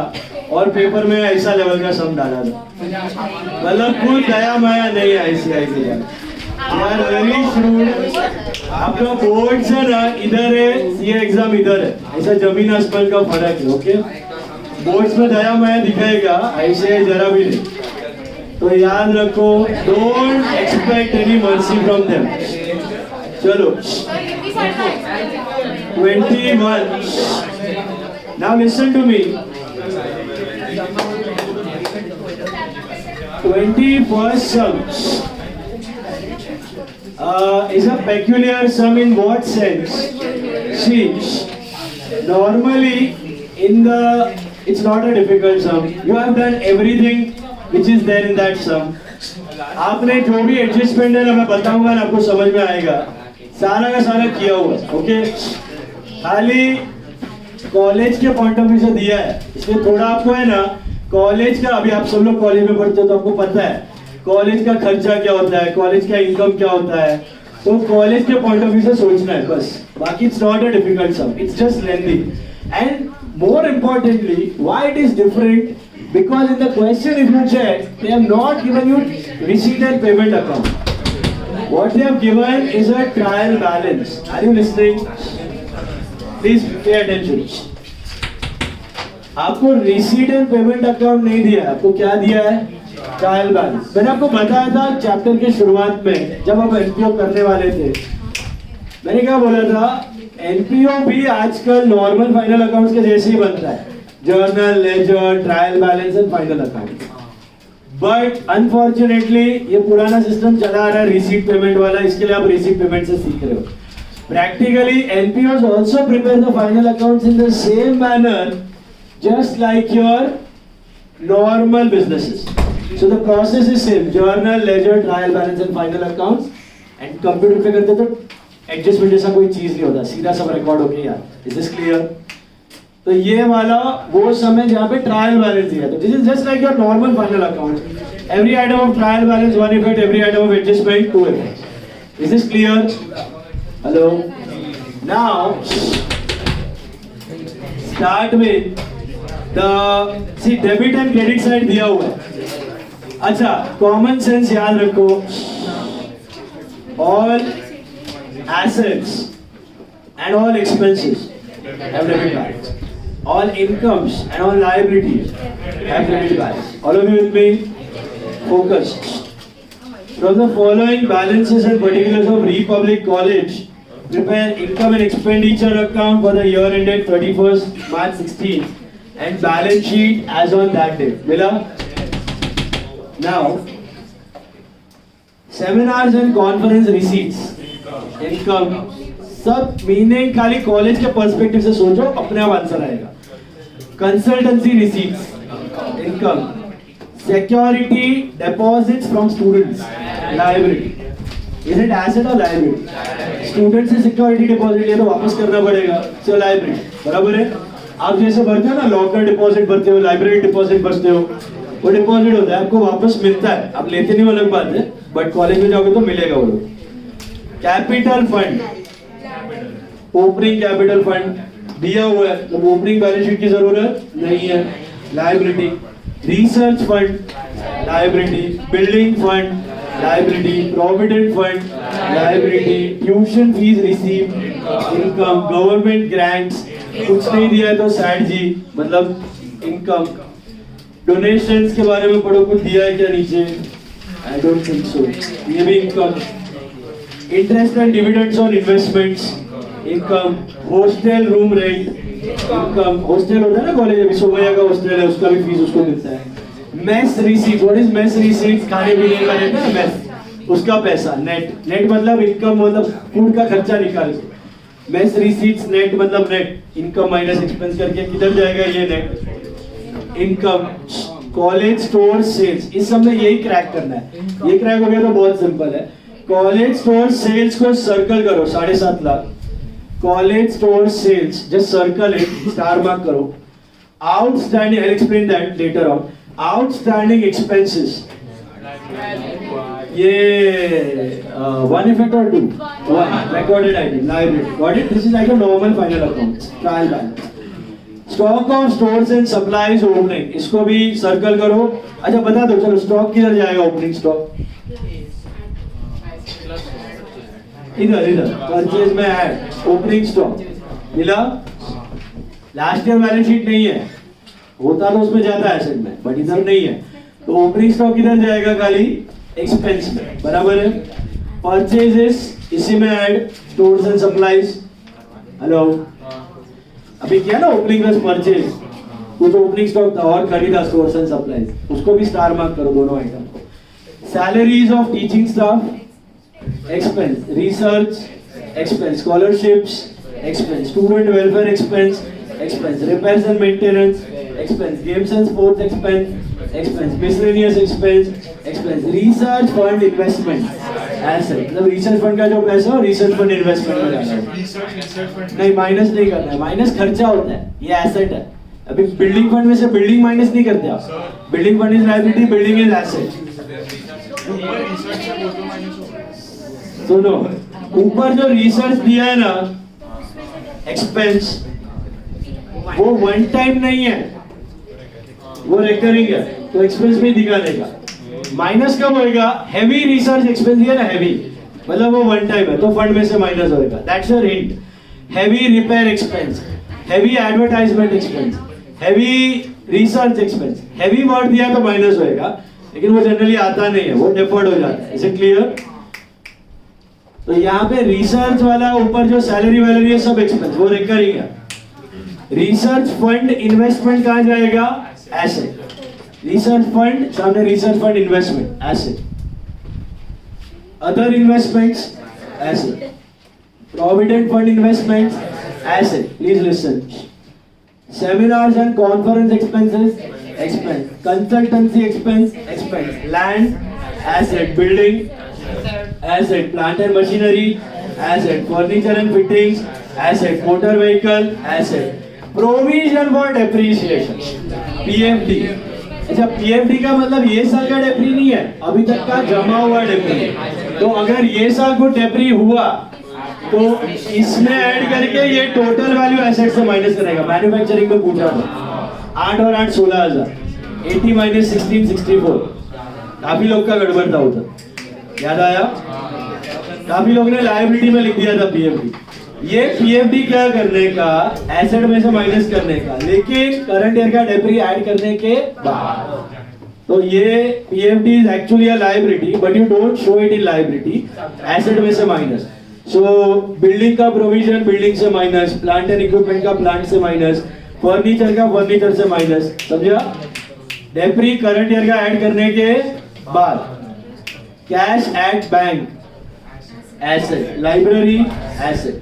और पेपर में ऐसा लेवल का सम डाला था. मतलब कुछ दया माया नहीं है ICI के लिए. यार वेरी श्रूड. आपका बोर्ड से ना इधर है, ये एग्जाम इधर है. ऐसा जमीन आसमान का फर्क है. ओके, बोर्ड्स में दया माया दिखाएगा, ICI जरा भी नहीं. तो याद रखो, don't expect any mercy from them. चलो 21. Now listen to me. 21st sum is a peculiar sum in what sense? See, normally it's not a difficult sum. You have done everything which is there in that sum. आपने जो भी adjustment है ना मैं बताऊंगा ना आपको समझ में आएगा. सारा का सारा किया हुआ. ओके, खाली कॉलेज के पॉइंट ऑफ व्यू से दिया है, इसलिए थोड़ा आपको है ना कॉलेज का. अभी आप सब लोग कॉलेज में पढ़ते हो तो आपको पता है कॉलेज का खर्चा क्या होता है, कॉलेज का इनकम क्या होता है. तो कॉलेज के पॉइंट ऑफ व्यू से सोचना है बस. बाकी it's not a difficult sum, it's just lengthy. And more importantly why it is different, because in the question if you check they have not given you receipt and payment account. What they have given is a trial balance. Are you listening? Please pay attention. आपको receipt and payment account नहीं दिया, आपको क्या दिया है? Trial balance. मैंने आपको बताया था चैप्टर के शुरुआत में जब आप एनपीओ करने वाले थे, मैंने क्या बोला था, एनपीओ भी आजकल नॉर्मल फाइनल अकाउंट्स के जैसे ही बनता है. Journal, ledger, trial balance and final account. But unfortunately ये पुराना सिस्टम चला आ रहा है रिसीट पेमेंट वाला, इसके लिए आप रिसीट पेमेंट से सीख रहे हो. Practically, NPOs also prepare the final accounts in the same manner, just like your normal businesses. So the process is same: journal, ledger, trial balance and final accounts. And computer पे करते तो adjustment जैसा कोई चीज नहीं होता, सीधा सब रिकॉर्ड हो गया. Is this clear? तो ये वाला वो समय जहाँ पे ट्रायल बैलेंस दिया. तो this is just like your normal final account. Every item of trial balance 1 effect, every item of adjustment 2 effects. Is this clear? Hello. Now start with the debit and credit side दिया हुआ है. अच्छा, common sense याद रखो. All assets and all expenses have debit balance. All incomes and all liabilities have credit balance. All of you with me? Focus. From the following balances and particulars of Republic College, prepare income and expenditure account for the year ended 31st March 16 and balance sheet as on that date. Mila? Now, seminars and conference receipts, income, सब meaning खाली college के perspective से सोचो, अपने आप answer आएगा. Consultancy receipts, income, security deposits from students, liability. Is it asset or liability? Student से security deposit लिया तो वापस करना पड़ेगा, सो लाइब्रेरी. बराबर है. आप जैसे भरते हो ना, लॉकर डिपॉजिट भरते हो, लाइब्रेरी डिपॉजिट भरते हो, वो डिपॉजिट होता है, आपको वापस मिलता है. आप लेते नहीं, वो अलग बात है, बट कॉलेज में जाओगे तो मिलेगा वो. Capital fund, opening capital fund दिया हुआ है, तो ओपनिंग बैलेंस शीट की जरूरत नहीं है, liability. Research fund, liability. Building fund, liability. Provident fund, liability. Tuition fees receive, income. Government grants, कुछ नहीं दिया है तो सैड जी, मतलब इनकम. डोनेशंस के बारे में पढ़ो, कुछ दिया है क्या नीचे? आई डोंट थिंक सो, ये भी income. Interest and dividends on investments, income. Hostel room rent, income. Hostel होता है ना कॉलेज में, सोमैया का हॉस्टल है, उसका भी फीस उसको मिलता है. Mess receipt, what is mess receipt? खाने पीने का रहता है मेस, उसका पैसा. नेट, नेट मतलब इनकम, मतलब फूड का खर्चा निकाल के. मेस रिसीट्स नेट मतलब नेट, इनकम माइनस एक्सपेंस करके किधर जाएगा ये net income. College store sales, इस सब में यही क्रैक करना है. ये क्रैक हो गया तो बहुत सिंपल है. कॉलेज स्टोर सेल्स को सर्कल करो, 7.5 lakh. College store sales, just circle it, star mark करो. Outstanding, I will explain that later on. Outstanding expenses, ये one effect or two? One. Recorded item, liability. Got it? This is like a normal final account, trial balance. Stock of stores and supplies opening, इसको भी circle करो. अच्छा बता दो, चलो stock किधर जाएगा? ओपनिंग स्टॉक इधर, इधर परचेज में है. ओपनिंग स्टॉक मिला. लास्ट ईयर बैलेंस शीट नहीं है, होता तो उसमें जाता है एसेट में, बट इधर नहीं है, तो ओपनिंग स्टॉक किधर जाएगा? खाली एक्सपेंस में. बराबर है. परचेजेस इसी में add. Stores and supplies, hello अभी क्या ना, ओपनिंग प्लस परचेज, कुछ ओपनिंग स्टॉक था और खरीदा स्टोर्स एंड सप्लाईज, उसको भी स्टार मार्क करो दोनों आइटम को. Salaries of teaching staff, expense. Research expense. Scholarships expense. Student welfare expense, expense. Repairs and maintenance expense. Games and sports expense, expense. Miscellaneous expense, expense. Research fund investment asset, मतलब research fund का जो पैसा है research fund investment में जाना है. नहीं, minus नहीं करना है, माइनस खर्चा होता है, ये एसेट है. अभी बिल्डिंग फंड में से बिल्डिंग माइनस नहीं करते आप. Building fund is liability, building is asset. सुनो, ऊपर जो रिसर्च दिया है ना एक्सपेंस, वो वन टाइम नहीं है, वो रिकरिंग है, तो एक्सपेंस में दिखाने का. माइनस कब होएगा? हैवी रिसर्च एक्सपेंस दिया ना, हैवी मतलब वो वन टाइम है, तो फंड में से माइनस होएगा. That's your hint. Heavy repair expense, heavy advertisement expense, heavy research expense. Heavy word दिया तो माइनस होएगा, लेकिन वो जनरली आता नहीं है, वो डेफर्ड हो जाता है. Is it clear? तो यहाँ पे रिसर्च वाला ऊपर जो सैलरी वैलरी है सब एक्सपेंस, वो रिकरिंग है. रिसर्च फंड इन्वेस्टमेंट कहाँ जाएगा? एसेट. रिसर्च फंड सामने, research fund investment asset. Other investments asset. Provident fund investments asset. Please listen. Seminars and conference expenses expense. Consultancy expense, expense. Land asset. Building asset. Plant and machinery asset. Furniture and fittings asset. Motor vehicle asset. Provision for depreciation, PFD. अच्छा, PFD का मतलब ये साल का डेप्री नहीं है, अभी तक का जमा हुआ डेप्री. तो अगर ये साल को डेप्री हुआ तो इसमें ऐड करके ये टोटल वैल्यू एसेट से माइनस करेगा. मैन्युफैक्चरिंग में पूछा था 8 और 8 16,000. 80 माइनस 16 64. काफी लोग का गड़बड़ था उधर, याद आया? काफी लोग ने लायबिलिटी में लिख दिया था पीएफडी. ये पीएफडी क्या करने का? एसेट में से माइनस करने का, लेकिन करंट ईयर का डेप्री ऐड करने के बाद. तो ये PFD is actually a liability, but you don't show it in liability. Asset में से माइनस. सो बिल्डिंग का प्रोविजन बिल्डिंग से माइनस, प्लांट एंड इक्विपमेंट का प्लांट से माइनस, फर्नीचर का फर्नीचर से माइनस, समझा? डेप्री करंट ईयर का ऐड करने के बाद cash at bank asset, library asset,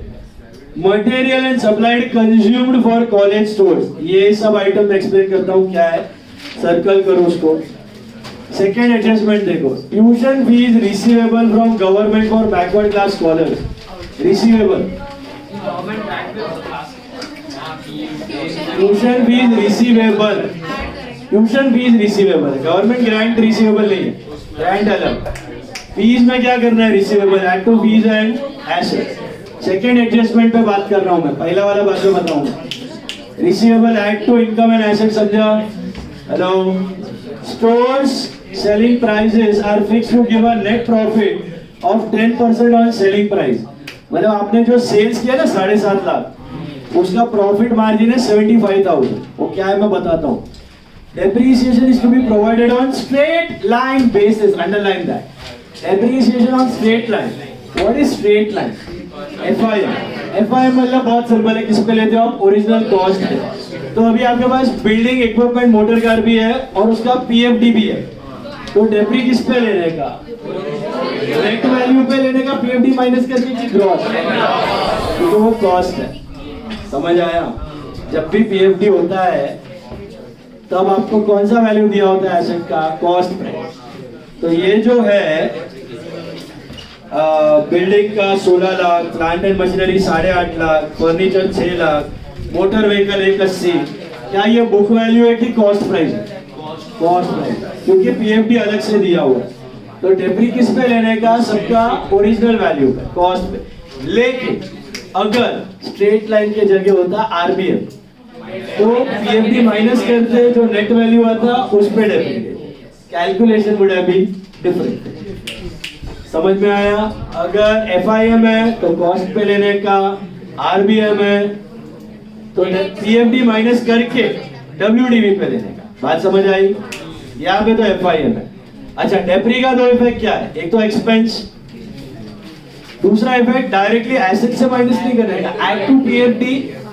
material and supplied consumed for college stores, ये सब आइटम एक्सप्लेन करता हूं क्या है, सर्कल करो उसको। सेकेंड एडजस्टमेंट देखो, tuition fees receivable from government for backward class scholars, receivable, government bank पे class tuition fees receivable, tuition fees receivable, government grant receivable नहीं है, ग्रांट अलग, फीस में क्या करना है, receivable, add to fees and asset. Second adjustment पे बात कर रहा हूं मैं, पहला वाला बाद में बताऊंगा। Receivable add to income and asset, समझा? Hello, stores selling prices are fixed to give a net profit of 10% on selling price, मतलब आपने जो सेल्स किया ना 7.5 लाख, उसका प्रॉफिट मार्जिन है 75,000, वो क्या है मैं बताता हूँ। Depreciation is to be provided on straight line basis, underline that, depreciation on straight line. What is straight line? FIM, FIM मतलब बहुत सिंपल है, किस पे लेते हो आप, ओरिजिनल कॉस्ट है। तो अभी आपके पास बिल्डिंग इक्विपमेंट मोटर कार भी है और उसका PFD भी है, तो डेप्री किस पे लेने का, नेट वैल्यू पे लेने का, PFD माइनस करके की ग्रॉस, तो वो कॉस्ट है, समझ आया? जब भी PFD होता है तब आपको कौन सा वैल्यू दिया होता है एसेट का, कॉस्ट प्राइस। तो ये जो है बिल्डिंग का 16 lakh, plant and machinery 8.5 lakh, furniture 6 lakh, motor vehicle 180, क्या ये बुक वैल्यू है कि कॉस्ट प्राइस है? कॉस्ट प्राइस, क्योंकि PFD अलग से दिया हुआ है। तो डेप्री किस पे लेने का, सबका ओरिजिनल वैल्यू पे, कॉस्ट पे। लेकिन अगर स्ट्रेट लाइन के जगह होता RBM, तो PFD माइनस करते जो नेट वैल्यू आता उस पे डेप्री, calculation would have been different. समझ में आया? अगर FIM है तो कॉस्ट पे लेने का, RBM है तो PFD माइनस करके WDV पे लेने का, बात समझ आई? यहाँ पे तो FIM है। अच्छा, डेप्री का दो इफेक्ट क्या है, एक तो एक्सपेंस, दूसरा इफेक्ट डायरेक्टली एसेट से माइनस नहीं करने का, ऐड टू PFD,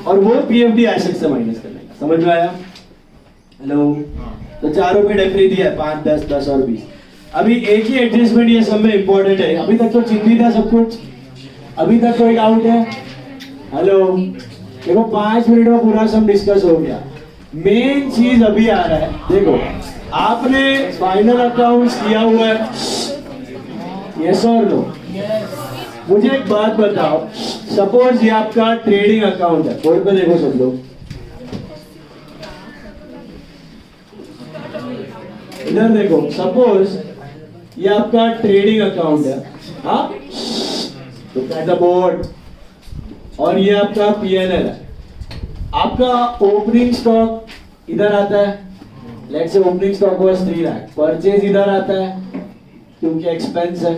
और वो PFD एसेट से माइनस करने का, समझ में आया? हेलो, तो चारों पे डेप्री दिया है, 5, 10, 10 और 20। अभी एक ही एडजस्टमेंट ये सब में इंपॉर्टेंट है, अभी तक तो चिंतित था सब कुछ, अभी तक कोई डाउट है? हेलो, देखो 5 मिनट में पूरा सब डिस्कस हो गया। मेन चीज अभी आ रहा है, देखो आपने फाइनल अकाउंट्स किया हुआ है, यस और नो? मुझे एक बात बताओ, सपोज ये आपका ट्रेडिंग अकाउंट है, बोर्ड पे देखो सब लोग, इधर देखो, सपोज ये आपका ट्रेडिंग अकाउंट है, हाँ, तो क्या बोर्ड, और ये आपका P&L है। आपका ओपनिंग स्टॉक इधर आता है, let's say opening stock was 3 lakh, purchase इधर आता है क्योंकि एक्सपेंस है,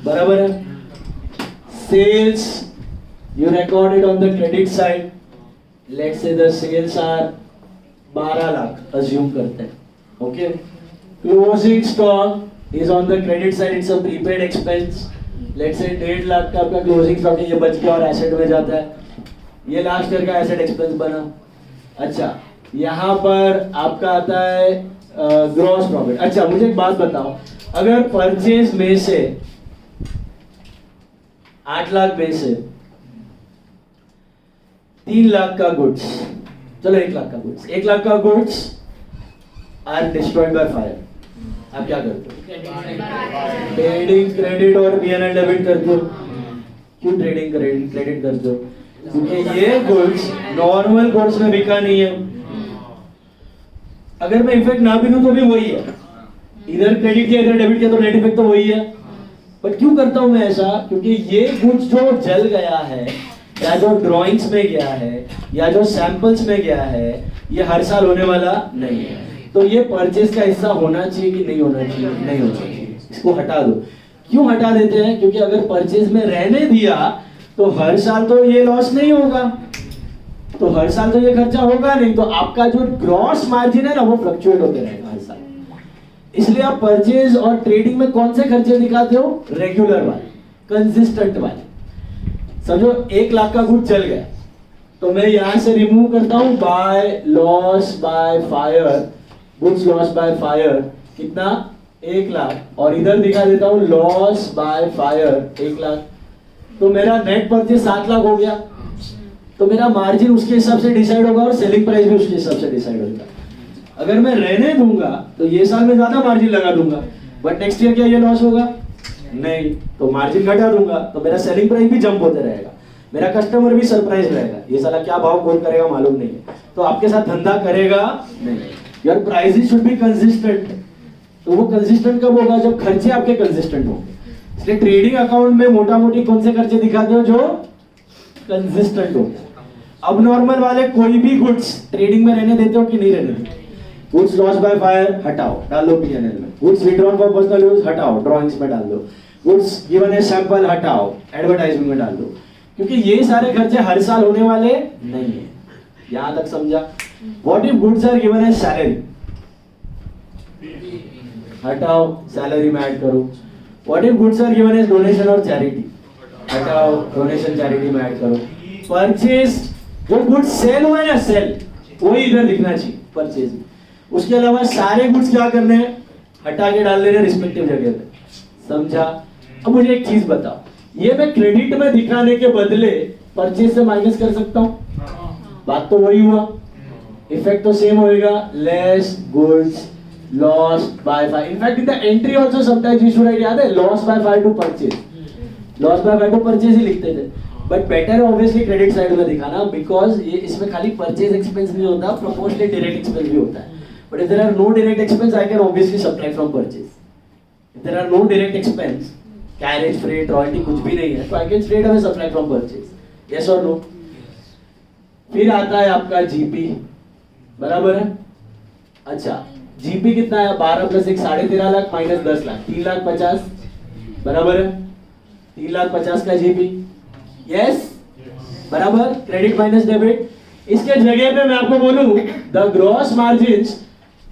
बराबर है? Sales you record it on the credit side, let's say the sales are 12 lakh, assume करते हैं, okay? Closing stock is on the credit side, it's a prepaid expense, let's say 1.5 lakh का आपका क्लोजिंग स्टॉक है, ये बच गया और एसेट में जाता है, ये लास्ट ईयर का एसेट एक्सपेंस बना। अच्छा, यहाँ पर आपका आता है ग्रॉस प्रॉफिट। अच्छा, मुझे एक बात बताओ, अगर परचेज में से 8 लाख में से 3 लाख का गुड्स, चलो 1 लाख का गुड्स, 1 लाख का goods are destroyed by fire, आप क्या करते हो? ट्रेडिंग क्रेडिट और P&L डेबिट करते हो। क्यों ट्रेडिंग क्रेडिट करते हो? क्योंकि ये गुड्स नॉर्मल गुड्स में बिका नहीं है, अगर मैं इफेक्ट ना भी दूं तो भी वही है, इधर क्रेडिट किया इधर डेबिट किया तो नेट इफेक्ट तो वही है। बट क्यों करता हूं मैं ऐसा? क्योंकि ये गुड्स जो जल गया है, या जो ड्राइंग्स में गया है, या जो सैंपल्स में गया है, ये हर साल होने वाला नहीं है, तो ये परचेज का हिस्सा होना चाहिए कि नहीं होना चाहिए? नहीं होना चाहिए, इसको हटा दो। क्यों हटा देते हैं? क्योंकि अगर परचेज में रहने दिया तो हर साल तो ये लॉस नहीं होगा, तो हर साल तो ये खर्चा होगा नहीं, तो आपका जो ग्रॉस मार्जिन है ना वो फ्लक्चुएट होते रहेगा हर साल। इसलिए आप परचेज और ट्रेडिंग में कौन से खर्चे दिखाते हो? रेगुलर वाले, कंसिस्टेंट वाले। समझो 1 लाख का गुड चल गया तो मैं यहाँ से रिमूव करता हूँ by loss by fire, goods loss by fire कितना 1 लाख, और इधर दिखा देता हूँ लॉस बाय फायर 1 लाख, तो मेरा नेट परचेज 7 लाख हो गया। तो मेरा मार्जिन उसके हिसाब से डिसाइड होगा और सेलिंग प्राइस भी उसके हिसाब से डिसाइड होगा। अगर मैं रहने दूंगा तो ये साल में ज्यादा मार्जिन लगा दूंगा, बट नेक्स्ट ईयर क्या ये लॉस होगा? नहीं, तो मार्जिन घटा दूंगा तो मेरा सेलिंग प्राइस भी जंप होते रहेगा, मेरा कस्टमर भी सरप्राइज रहेगा, ये साला क्या भाव कोट करेगा मालूम नहीं है, तो आपके साथ धंधा करेगा नहीं। Your prices should be consistent. तो वो कंसिस्टेंट कब होगा? जब खर्चे आपके कंसिस्टेंट होंगे। इसलिए ट्रेडिंग अकाउंट में मोटा मोटी कौन से खर्चे दिखाते हो? जो कंसिस्टेंट हो। अब नॉर्मल वाले कोई भी गुड्स ट्रेडिंग में रहने देते हो कि नहीं रहने देते? गुड्स लॉस बाय फायर हटाओ, डाल दो पीएनएल में। Goods withdrawn for personal use हटाओ, ड्राइंग्स में डाल दो। गुड्स गिवन एज सैंपल हटाओ, एडवर्टाइजमेंट में डाल दो, क्योंकि ये सारे खर्चे हर साल होने वाले नहीं है। यहां तक समझा? What if goods are given as salary? हटाओ, सैलरी में ऐड करो। What if goods are given as donation और चैरिटी? हटाओ, डोनेशन चैरिटी में ऐड करो। परचेज, जो गुड्स सेल हुए ना, सेल वही इधर दिखना चाहिए परचेज। उसके अलावा सारे गुड्स क्या करने हैं? हटा के डाल देने रिस्पेक्टिव जगह पे। समझा? अब मुझे एक चीज बताओ, ये मैं क्रेडिट में दिखाने के बदले परचेज से माइनस कर सकता हूं? बात तो वही हुआ, इफेक्ट तो सेम होएगा। Less goods loss by 5। In fact in the entry also sometimes you should write, याद है, loss by 5 to purchase. Loss by 5 to purchase ही लिखते थे, बट बेटर है ऑब्वियसली क्रेडिट साइड में दिखाना, बिकॉज ये इसमें खाली परचेज एक्सपेंस नहीं होता, प्रोपोर्शनली डायरेक्ट एक्सपेंस भी होता है। But if there are no direct expense, I can obviously subtract from purchase. If there are no direct expense, carriage, freight, royalty कुछ भी नहीं है, तो I can straight away subtract from purchase. Yes और no? फिर आता है आपका जीपी, बराबर है? अच्छा, जीपी कितना है? 12 प्लस 1 13.5 लाख माइनस 10 लाख 3,50,000, बराबर है? 3,50,000 का जीपी। यस, बराबर? Credit minus debit. इसके जगह पे मैं आपको बोलूं, the gross margins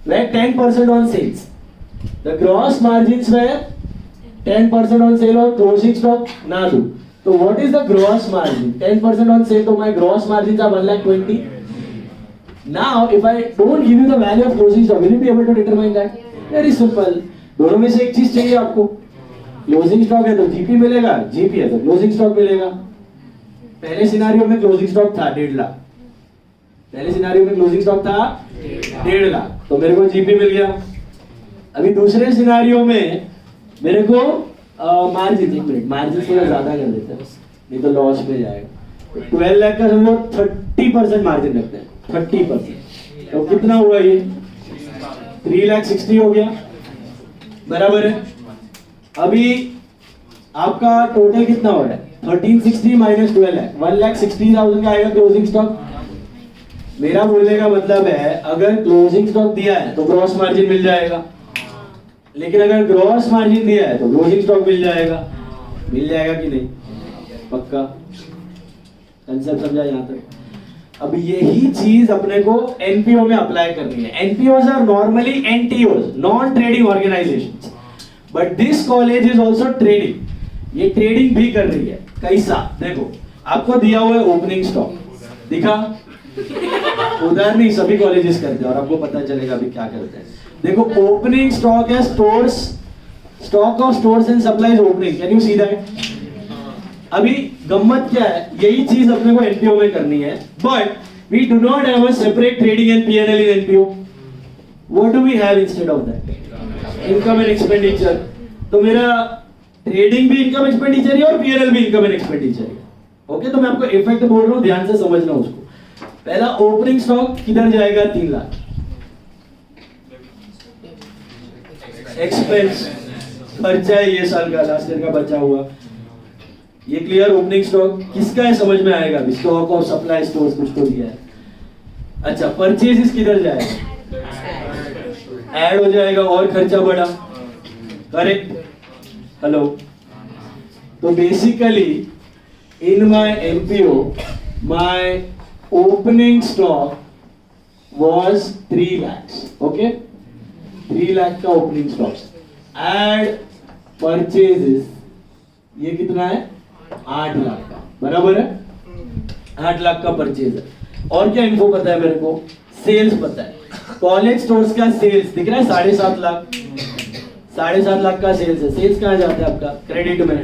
were 10% on sales. The gross margins were 10% on sale और क्लोजिंग स्टॉक ना दो, तो what is the gross margin? 10% on sale, तो my gross margins are 1,20,000। Now, if I don't give you the value of closing stock, will you be able to determine that? Very simple. दोनों में से एक चीज चाहिए आपको। Closing stock है तो जीपी मिलेगा, जीपी है तो क्लोजिंग स्टॉक मिलेगा। पहले सिनारियो में क्लोजिंग स्टॉक था 1.5 लाख, पहले सिनारियो में क्लोजिंग स्टॉक था 1.5 लाख, तो मेरे को जीपी मिल गया। अभी दूसरे सिनारियो में मेरे को मार्जिन, एक मिनट, मार्जिन थोड़ा ज्यादा कर देते हैं, नहीं तो लॉस में जाएगा। 12 लाख का समझो 30% मार्जिन रखते हैं, 30%, तो कितना हुआ ये? 3,60,000 हो गया, बराबर है? अभी आपका टोटल कितना हो रहा है? 1360 माइनस 12 लाख, 1,60,000 का आएगा क्लोजिंग स्टॉक। मेरा बोलने का मतलब है, अगर क्लोजिंग स्टॉक दिया है तो ग्रॉस मार्जिन मिल जाएगा, लेकिन अगर ग्रॉस मार्जिन दिया है तो क्लोजिंग स्टॉक मिल जाएगा। मिल जाएगा कि नहीं? पक्का? कंसेप्ट समझा यहां तक? अब यही चीज अपने को एनपीओ में अप्लाई करनी है। NPOs are normally NTOs, non trading organisations, but this college is also trading. ये ट्रेडिंग भी कर रही है। कैसा? देखो, आपको दिया हुआ है ओपनिंग स्टॉक, दिखा? उधर नहीं, सभी कॉलेजेस करते हैं और आपको पता चलेगा अभी क्या करते हैं। देखो, ओपनिंग स्टॉक है stores, stock of stores and supplies opening, can you see that? अभी गम्मत क्या है, यही चीज अपने को एनपीओ में करनी है, but we do not have a separate trading and PNL in NPO. What do we have instead of that? Income and expenditure. तो मेरा ट्रेडिंग भी इनकम एक्सपेंडिचर है और पीएनएल भी इनकम एंड एक्सपेंडिचर है। ओके, तो मैं आपको इफेक्ट बोल रहा हूं, ध्यान से समझना उसको। पहला ओपनिंग स्टॉक किधर जाएगा? 3 लाख। एक्सपेंस खर्चा है ये साल का, लास्ट ईयर का बचा हुआ, ये क्लियर। ओपनिंग स्टॉक किसका है समझ में आएगा अभी, स्टॉक ऑफ सप्लाई स्टोर्स कुछ तो दिया है। अच्छा, परचेजेस किधर जाएगा? ऐड हो जाएगा और खर्चा बढ़ा, करेक्ट? हेलो? तो basically in my MPO my opening stock was 3 lakhs, okay? 3 lakh का ओपनिंग स्टॉक, ऐड परचेजेस ये कितना है? 8 लाख का, बराबर है? 8 लाख का परचेज है। और क्या इन्फो पता है मेरे को? सेल्स पता है। कॉलेज स्टोर्स का सेल्स दिख रहा है 7.5 लाख, 7.5 लाख का सेल्स है। सेल्स कहाँ जाता है आपका? क्रेडिट में,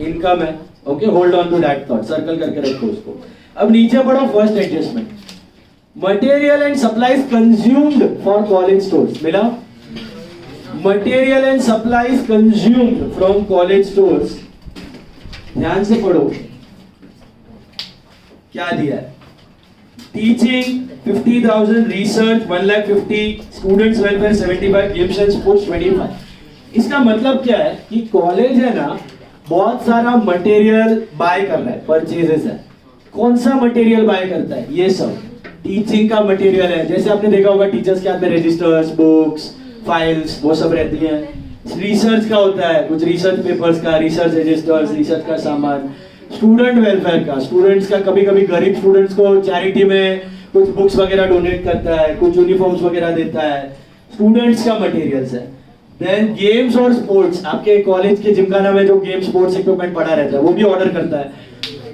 इनकम है। Okay, hold on to that thought, circle करके रखो उसको। अब नीचे पढ़ो first adjustment, material and supplies consumed for college stores. मिला? Material and supplies consumed from college stores. ध्यान से पढ़ो क्या दिया है। Teaching 50,000, research 1,50,000, students welfare 75, games and sports 25। इसका मतलब क्या है कि कॉलेज है ना, बहुत सारा मटेरियल बाय कर रहा है, परचेजेस है। कौन सा मटेरियल बाय करता है? ये सब टीचिंग का मटेरियल है। जैसे आपने देखा होगा टीचर्स के हाथ में रजिस्टर्स, बुक्स, फाइल्स वो सब रहती हैं। रिसर्च का होता है, कुछ रिसर्च पेपर्स का, रिसर्च रजिस्टर्स, रिसर्च का सामान। स्टूडेंट वेलफेयर का, स्टूडेंट्स का, कभी कभी गरीब स्टूडेंट्स को चैरिटी में कुछ बुक्स वगैरह डोनेट करता है, कुछ यूनिफॉर्म्स वगैरह देता है, स्टूडेंट्स का मटेरियल्स है। देन गेम्स और स्पोर्ट्स, आपके कॉलेज के जिमखाना में जो गेम स्पोर्ट्स इक्विपमेंट पड़ा रहता है वो भी ऑर्डर करता है।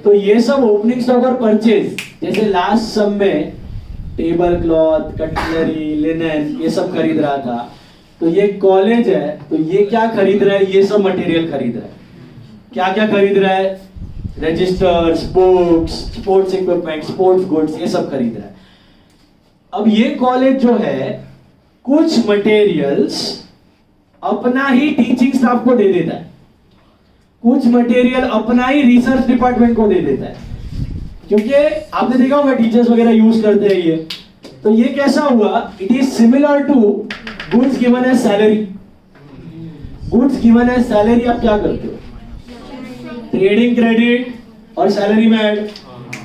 तो ये सब ओपनिंग स्टॉक और परचेज, जैसे लास्ट सम में टेबल क्लॉथ, कटलरी, लिनेन ये सब खरीद रहा था, तो ये कॉलेज है, तो ये क्या खरीद रहा है? ये सब मटेरियल खरीद रहा है। क्या क्या खरीद रहा है? Registers, books, sports equipment, sports goods, ये सब खरीद रहा है। अब ये कॉलेज जो है कुछ मटेरियल्स अपना ही टीचिंग स्टाफ को दे देता है, कुछ मटेरियल अपना ही रिसर्च डिपार्टमेंट को दे देता है, क्योंकि आपने देखा होगा टीचर्स वगैरह यूज करते हैं ये। तो ये कैसा हुआ? It is similar to goods given as salary. Goods given as salary आप क्या करते हो? ट्रेडिंग क्रेडिट और सैलरी में ऐड।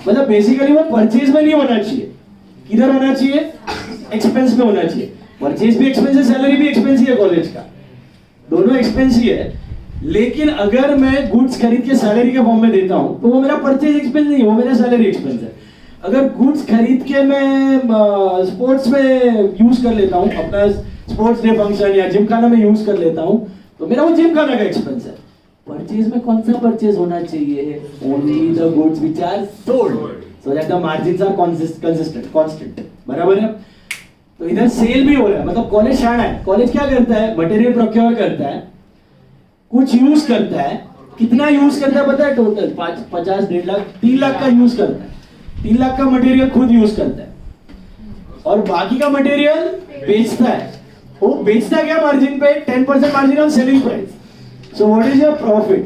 मतलब बेसिकली वो परचेज में नहीं होना चाहिए, किधर होना चाहिए? एक्सपेंस में होना चाहिए। परचेज भी एक्सपेंस है, सैलरी भी एक्सपेंस ही है, कॉलेज का दोनों एक्सपेंस ही है। लेकिन अगर मैं गुड्स खरीद के सैलरी के फॉर्म में देता हूं तो वो मेरा परचेज एक्सपेंस नहीं, वो मेरा सैलरी एक्सपेंस है। अगर गुड्स खरीद के मैं स्पोर्ट्स में यूज कर लेता हूं, अपना स्पोर्ट्स डे फंक्शन या जिमखाना में यूज कर लेता हूं, तो मेरा वो जिमखाना का एक्सपेंस है। परचेज में कौन सा परचेज होना चाहिए? Only the goods which are sold, so that the margins are consistent, constant. बराबर है? तो इधर सेल भी हो रहा है, मतलब कॉलेज शाना है। कॉलेज क्या करता है? मटेरियल प्रोक्योर करता है, कुछ यूज करता है। कितना यूज करता है पता है? टोटल 50, 1.5 लाख, 3 लाख का यूज करता है। 3 लाख का मटेरियल खुद यूज करता है और बाकी का मटेरियल बेचता है। वो बेचता क्या मार्जिन पे? 10% margin on selling price. So what is your profit?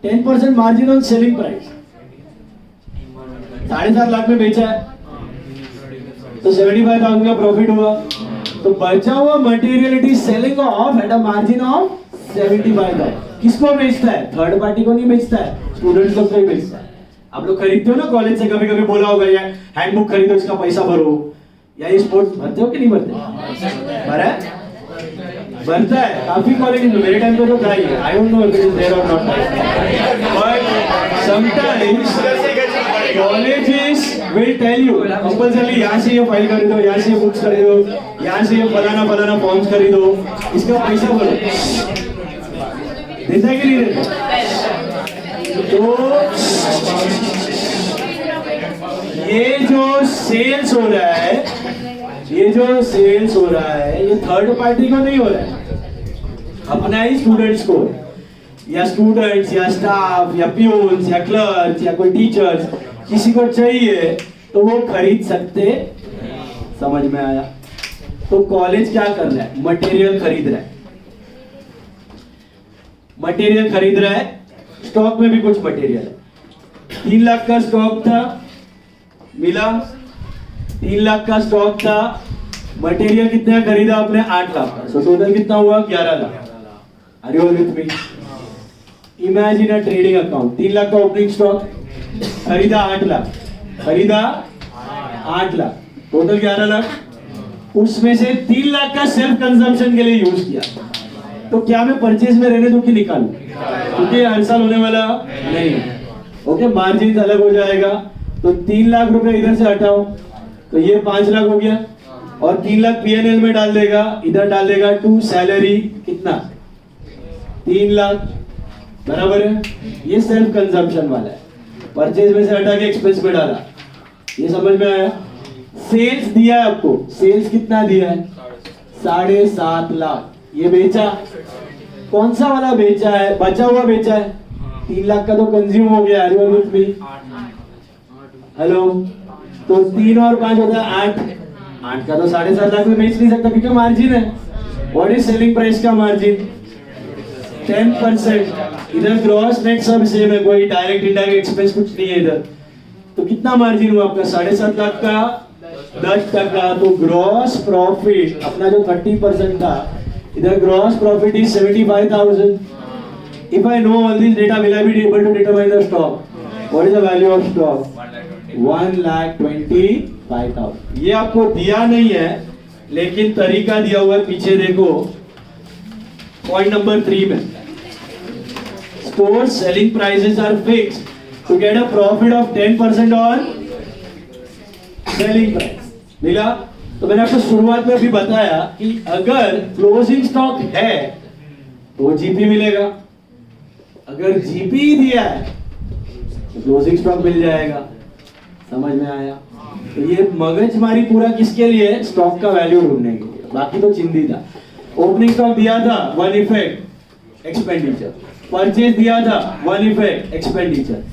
10% margin on selling price. 7.5 lakh में बेचा है तो 75,000 का प्रॉफिट हुआ। तो बचा हुआ material it is selling of at a margin of 75,000। किसको बेचता है? थर्ड पार्टी को नहीं बेचता है, स्टूडेंट्स लोग को ही बेचता है। आप लोग खरीदते हो ना कॉलेज से, कभी कभी बोला होगा यार हैंडबुक खरीदो, इसका पैसा भरो, या ये स्पोर्ट्स भरते हो कि नहीं भरते? भरा है? बनता है काफी कॉलेज में। मेरे टाइम पे तो था ही, I don't know if it is there or not, but sometimes colleges will tell you compulsory यहाँ से ये फाइल खरीदो, यहाँ से ये बुक्स खरीदो, यहाँ से ये फलाना फलाना फॉर्म्स खरीदो, इसका पैसा भरो। देता है कि नहीं देता? तो ये जो सेल्स हो रहा है, ये जो सेल्स हो रहा है, ये थर्ड पार्टी को नहीं हो रहा है, अपना ही स्टूडेंट्स को, या स्टूडेंट्स या स्टाफ या प्यून्स या क्लर्क्स या कोई टीचर्स, किसी को चाहिए तो वो खरीद सकते। समझ में आया? तो कॉलेज क्या कर रहा है? मटेरियल खरीद रहा है, मटेरियल खरीद रहा है। स्टॉक में भी कुछ मटेरियल है। 3 लाख का स्टॉक था, मिला 3 लाख का स्टॉक था। मटेरियल कितना खरीदा आपने? 8 लाख का। सो टोटल कितना हुआ? 11 lakh. Are you with me? Imagine a trading account, 3 lakh का ओपनिंग स्टॉक, खरीदा 8 लाख, खरीदा 8 लाख, टोटल 11 लाख। उसमें से 3 लाख का सेल्फ कंजम्पशन के लिए यूज किया। तो क्या मैं परचेज में रहने दूं कि निकालूं? क्योंकि हर साल होने वाला नहीं। ओके, मार्जिन अलग हो जाएगा। तो 3 लाख रुपए इधर से हटाओ तो ये 5 लाख हो गया, और 3 लाख पीएनएल में डाल देगा, इधर डाल देगा टू सैलरी, कितना? 3 लाख। बराबर है? ये सेल्फ कंजम्पशन वाला है। परचेज में से हटा के एक्सपेंस में डाला, ये समझ में आया। सेल्स दिया है आपको, सेल्स कितना दिया है 7.5 लाख, ये बेचा, कौन सा वाला बेचा है, बचा हुआ बेचा है, 3 लाख का तो कंज्यूम हो गया, हेलो, तो 3 और 5 होता है 8, 8 का तो 7.5 लाख में बेच नहीं सकता क्योंकि मार्जिन है। व्हाट इज सेलिंग प्राइस का मार्जिन 10%, इधर ग्रॉस नेट सब सेम है, कोई डायरेक्ट इनडायरेक्ट एक्सपेंस कुछ नहीं है इधर, तो कितना मार्जिन हुआ आपका 7.5 लाख का 10%, तो ग्रॉस प्रॉफिट अपना जो 30% था, इधर gross profit is 75,000। If I know all these data, will I be able to determine the stock? What is the value of stock? 1,25,000। ये आपको दिया नहीं है, लेकिन तरीका दिया हुआ है पीछे देखो, पॉइंट नंबर 3 में, store selling prices are fixed to get a profit of 10% on selling price. मिला? तो मैंने आपको शुरुआत में भी बताया कि अगर क्लोजिंग स्टॉक है तो जीपी मिलेगा, अगर जीपी दिया है तो क्लोजिंग स्टॉक मिल जाएगा। समझ में आया? तो ये मगजमारी पूरा किसके लिए है? स्टॉक का वैल्यू ढूंढने के लिए, बाकी तो चिंदी था। ओपनिंग स्टॉक दिया था, वन इफेक्ट एक्सपेंडिचर, परचेज दिया था, वन इफेक्ट एक्सपेंडिचर।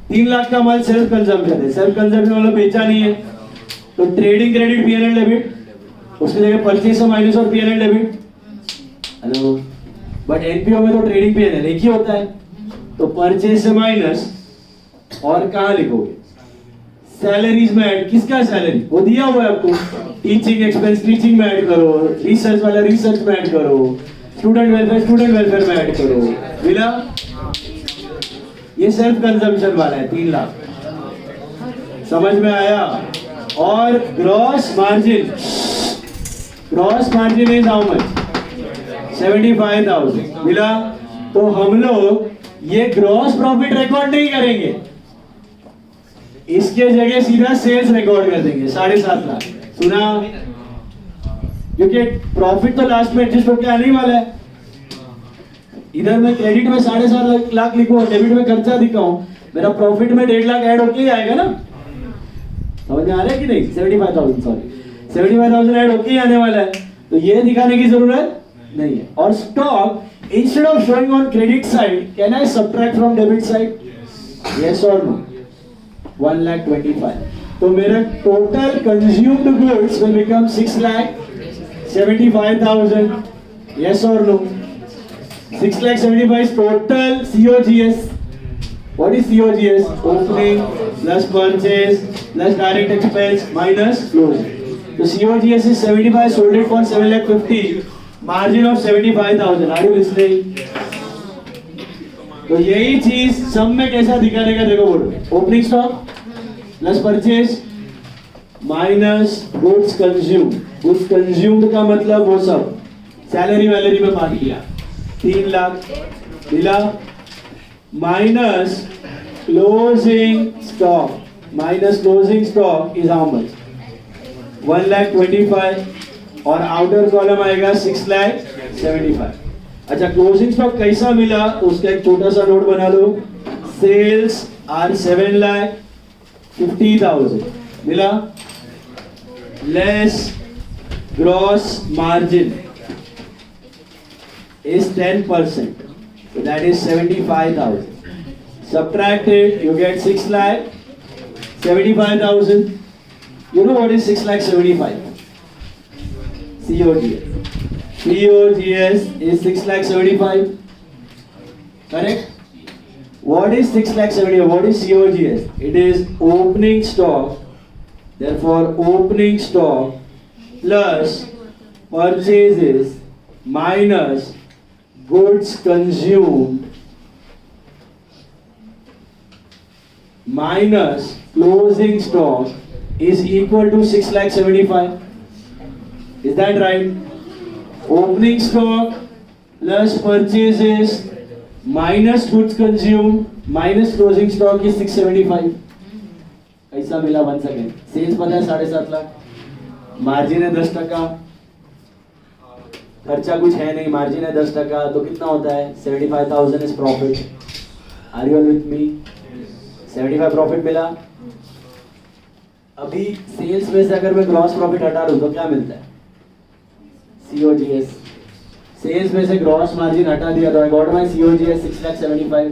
3 लाख का माल सेल्फ कंजम्पशन है, सेल्फ कंजम्पशन वाला बेचा नहीं है, तो ट्रेडिंग क्रेडिट पीएनएल डेबिट, उसकी जगह परचेज से माइनस और PNL debit. Hello, but NPO में तो ट्रेडिंग पीएनएल एक ही होता है, तो परचेज से माइनस और कहां लिखोगे? सैलरीज में ऐड, किसका सैलरी? वो दिया हुआ है आपको, टीचिंग एक्सपेंस टीचिंग में ऐड करो, रिसर्च वाला रिसर्च में ऐड करो, स्टूडेंट वेलफेयर में ऐड करो। मिला? ये सेल्फ कंजम्पशन वाला है 3 लाख। समझ में आया? और gross margin is how much? 75,000। मिला? तो हम लोग ये ग्रॉस प्रॉफिट रिकॉर्ड नहीं करेंगे, इसके जगह सीधा सेल्स रिकॉर्ड कर देंगे 7.5 लाख। सुना? क्योंकि प्रॉफिट तो लास्ट में एडजस्ट होकर आने ही वाला है। इधर मैं क्रेडिट में 7.5 लाख लिखूं, डेबिट में खर्चा दिखाऊं, मेरा प्रॉफिट में 1.5 लाख ऐड होके ही आएगा ना। समझ में आ रहा है कि नहीं? 75,000 ऐड होके ही आने वाला है, तो ये दिखाने की जरूरत नहीं है। और stock instead of showing on credit side, can I subtract from debit side? Yes or no? 1,25,000. तो मेरा total consumed goods will become 6,75,000. Yes or no? 6,75,000 is total COGS. What is COGS? Opening plus purchase plus direct expense minus closing. So COGS is 75, sold it for 7,50,000. Margin of 75,000. Are you listening? तो यही चीज सब में कैसा दिखाने का देखो board में, opening stock plus purchase minus goods consumed. Goods consumed का मतलब वो सब सैलरी वैलरी में बांट दिया 3 लाख। मिला? Minus closing stock, minus closing stock is how much? 1,25,000 और आउटर कॉलम आएगा 6,75,000। अच्छा, क्लोजिंग स्टॉक कैसा मिला तो उसका एक छोटा सा नोट बना लो। सेल्स आर 7,50,000 मिला, less gross margin is 10%, so that is 75,000. Subtract it, you get 6,75,000. You know what is 6,75,000? COGS. COGS is 6,75,000. Correct? What is 6,75,000? What is COGS? It is opening stock. Therefore, opening stock plus purchases minus goods consumed minus closing stock is equal to 6,75,000. Is that right? Opening stock plus purchases minus goods consumed minus closing stock is 675. कैसा मिला? 1 second. Sales पता है 7.5 lakh, margin है 10%, खर्चा कुछ है नहीं, margin है 10%, तो कितना होता है? 75,000 is profit. Are you with me? 75 profit मिला। अभी सेल्स में से अगर मैं ग्रॉस प्रॉफिट हटा दूं तो क्या मिलता है? COGS। सेल्स में से ग्रॉस मार्जिन हटा दिया तो I got my COGS 6,75,000।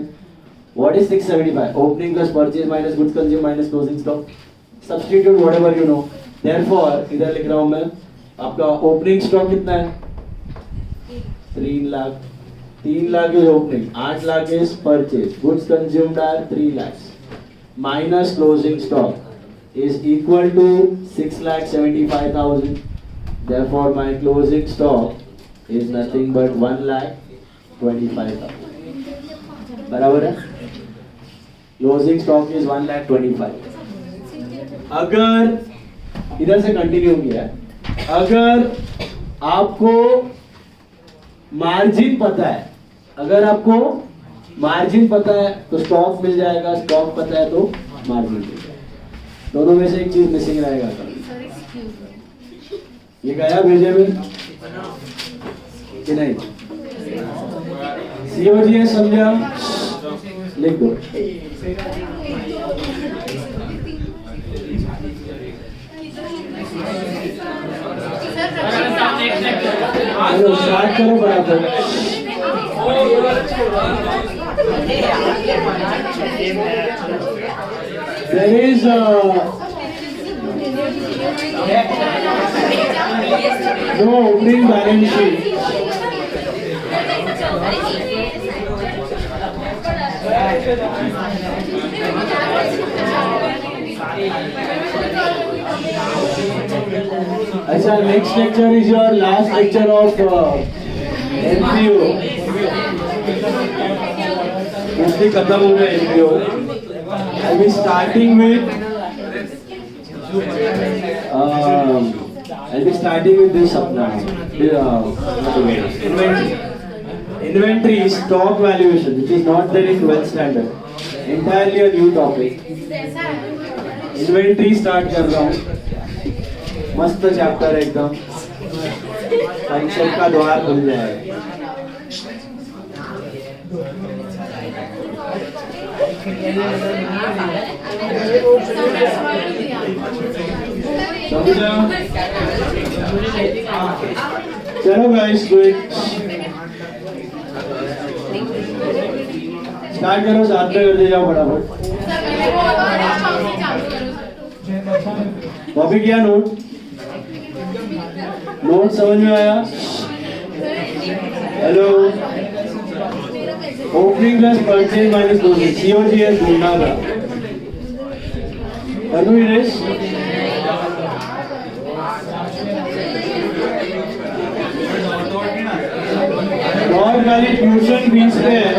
What is 675? Opening plus purchase minus goods consume minus closing stock. Substitute whatever you know. Therefore इधर लिख रहा हूं मैं, आपका ओपनिंग स्टॉक कितना है? 3 lakh. 3 lakh is opening, 8 lakh is purchase, goods consumed are 3 lakhs minus closing stock is equal to 6,75,000. Therefore my closing stock is nothing but 1,25,000. बराबर है? Closing stock is 1,25,000। अगर इधर से कंटिन्यू किया, अगर आपको मार्जिन पता है, अगर आपको मार्जिन पता है तो स्टॉक मिल जाएगा, स्टॉक पता है तो मार्जिन मिल जाएगा। दोनों में से एक चीज मिसिंग रहेगा। ये गया भेजे में कि नहीं? COGS समझा? लिख दो। चलो स्टार्ट करो बराबर। There is no opening balance sheet. अच्छा, next lecture is your last lecture of MPO. Mostly खत्म हो गया MPO. I'll be starting with this अपना inventory stock valuation, which is not there in 12th standard. Entirely a new topic. Inventory start कर रहा हूँ। मस्त chapter एकदम, संक्षेप का द्वार खुल जाएगा। समझा? चलो गाइस, गुड। स्टार्ट करो, साथ में कर दे जाओ फटाफट। कॉपी किया नोट? नोट समझ में आया? Hello, opening plus purchase minus closing, COGS ढूंढना था। करूँ इरेज? और खाली ट्यूशन फीस पे है।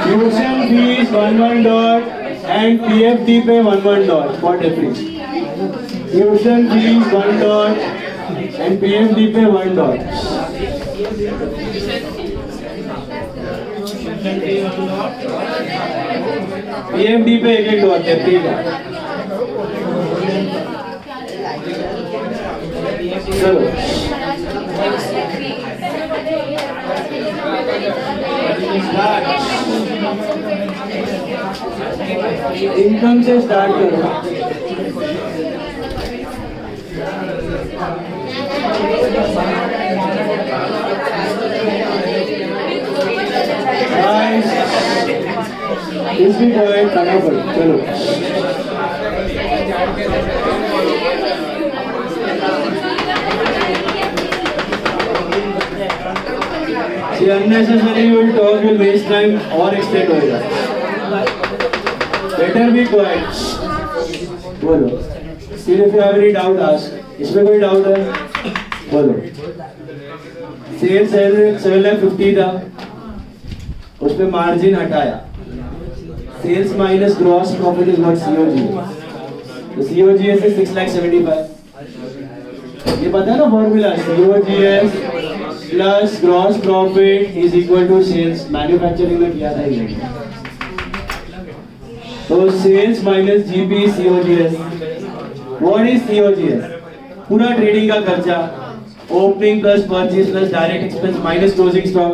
Tuition fees 1 dot and PFD पे 1 dot for difference. Tuition fees 1 dot and PFD पे 1 डॉट. PFD पे 1 डॉट है फ्री का। चलो इनकम से स्टार्ट करो। इसकी पॉइंट फटाफट चलो। See, unnecessary will talk, will waste time और extend होएगा। Better be quiet. बोलो। Still if you have any doubt ask. इसमें कोई डाउट है? बोलो। Sales 750 था, उसमें मार्जिन हटाया। Sales minus gross profit is what COGS. तो COGS is 6,75,000. ये पता है ना formula? COGS plus gross profit is equal to sales. Manufacturing में किया था ये। तो sales minus GP COGS. What is COGS? पूरा ट्रेडिंग का खर्चा, opening plus purchase plus direct expense minus closing stock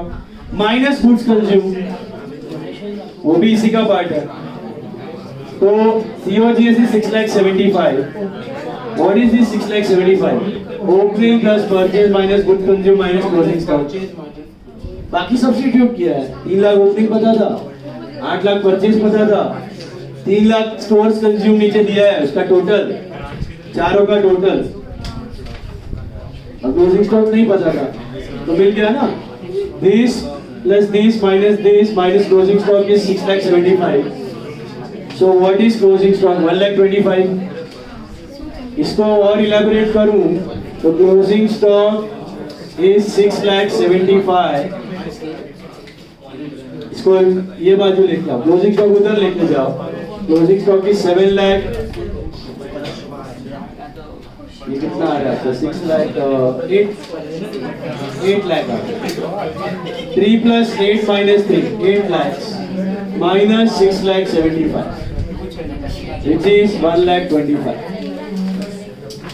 minus goods consume. वो भी इसी का पार्ट है। तो COGS 6,75,000। What is this 6,75,000? Opening plus purchase minus good consume minus closing stock। बाकी सब्स्टिट्यूट किया है। 3 लाख ओपनिंग पता था, 8 लाख परचेज पता था, 3 लाख स्टोर्स कंज्यूम नीचे दिया है, उसका टोटल, चारों का टोटल, और क्लोजिंग स्टॉक नहीं पता था, तो मिल गया ना। This plus this minus closing stock is 6,75,000। So what is closing stock? 1,25,000। इसको और इलैबोरेट करूं तो क्लोजिंग स्टॉक इज 6,75,000। इसको ये बाजू लेके आओ, क्लोजिंग स्टॉक उधर लेके जाओ। क्लोजिंग स्टॉक इज 7 लाख, ये कितना आ रहा है? 6 lakh 8 lakh. 3 plus 8 minus 3, 8 lakhs minus 6,75,000, which is 1,25,000।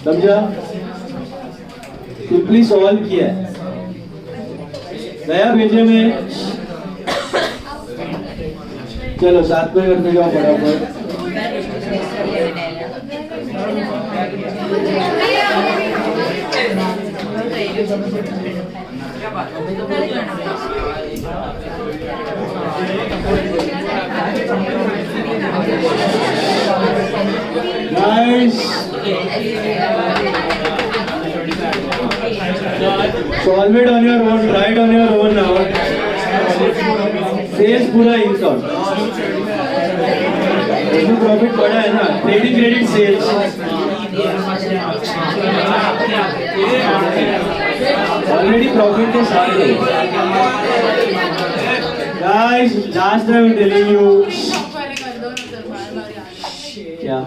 समझा? सिंपली सॉल्व किया है, गया भेजे में। चलो साथ में करते जाओ फटाफट। Guys, solve it on your own, try it on your own now. Sales पूरा इनकम, इसमें प्रॉफिट बढ़ा है ना, trading credit sales. Already profit के साथ है। Guys, last time I'm telling you, क्या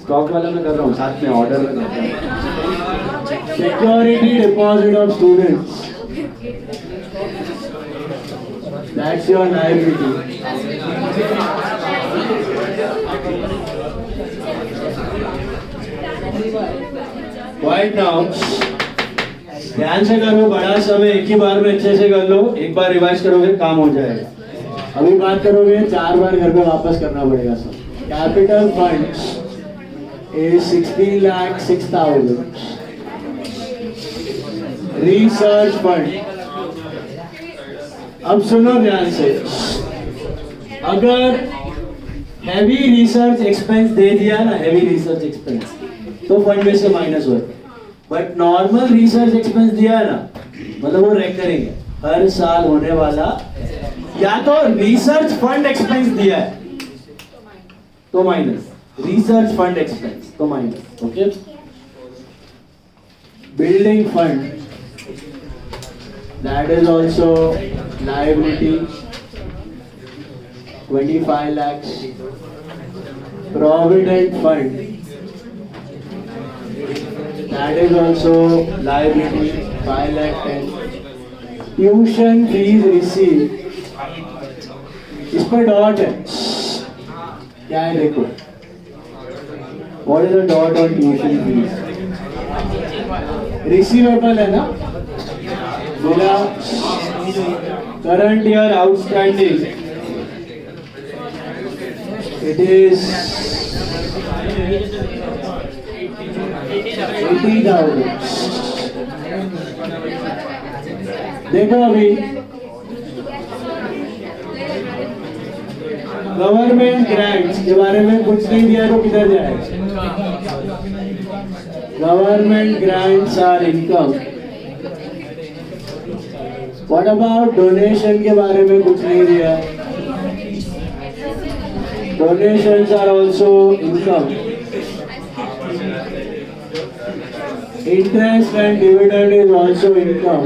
स्टॉक वाला मैं कर रहा हूँ, साथ में ऑर्डर में कर रहा हूँ। Security deposit of students, that's your liability. Right now ध्यान से करो, बड़ा समय एक ही बार में अच्छे से कर लो। एक बार रिवाइज करोगे काम हो जाएगा। अभी बात करोगे 4 बार घर पे वापस करना पड़ेगा सब। Capital funds is 16,06,000। Research fund, अब सुनो ध्यान से, अगर हैवी रिसर्च एक्सपेंस दे दिया ना, हैवी रिसर्च एक्सपेंस, तो फंड में से माइनस होगा। बट नॉर्मल रिसर्च एक्सपेंस दिया है ना, मतलब वो रेकरिंग है, हर साल होने वाला, या तो रिसर्च फंड एक्सपेंस दिया है तो माइनस, रिसर्च फंड एक्सपेंस तो minus. Okay, building fund, that is also liability, 25 lakhs। Provident fund, that is also liability, 5,10,000। Tuition fees receive, इस पर डॉट है, क्या है देखो, what is the dot on tuition fees? Receivable है ना, बोला current year outstanding, it is 80,000। देखो अभी गवर्नमेंट ग्रांट्स के बारे में कुछ नहीं दिया तो किधर जाएगा? Government grants are income. What about donation के बारे में कुछ नहीं दिया? Donations are also income. Interest and dividend is also income.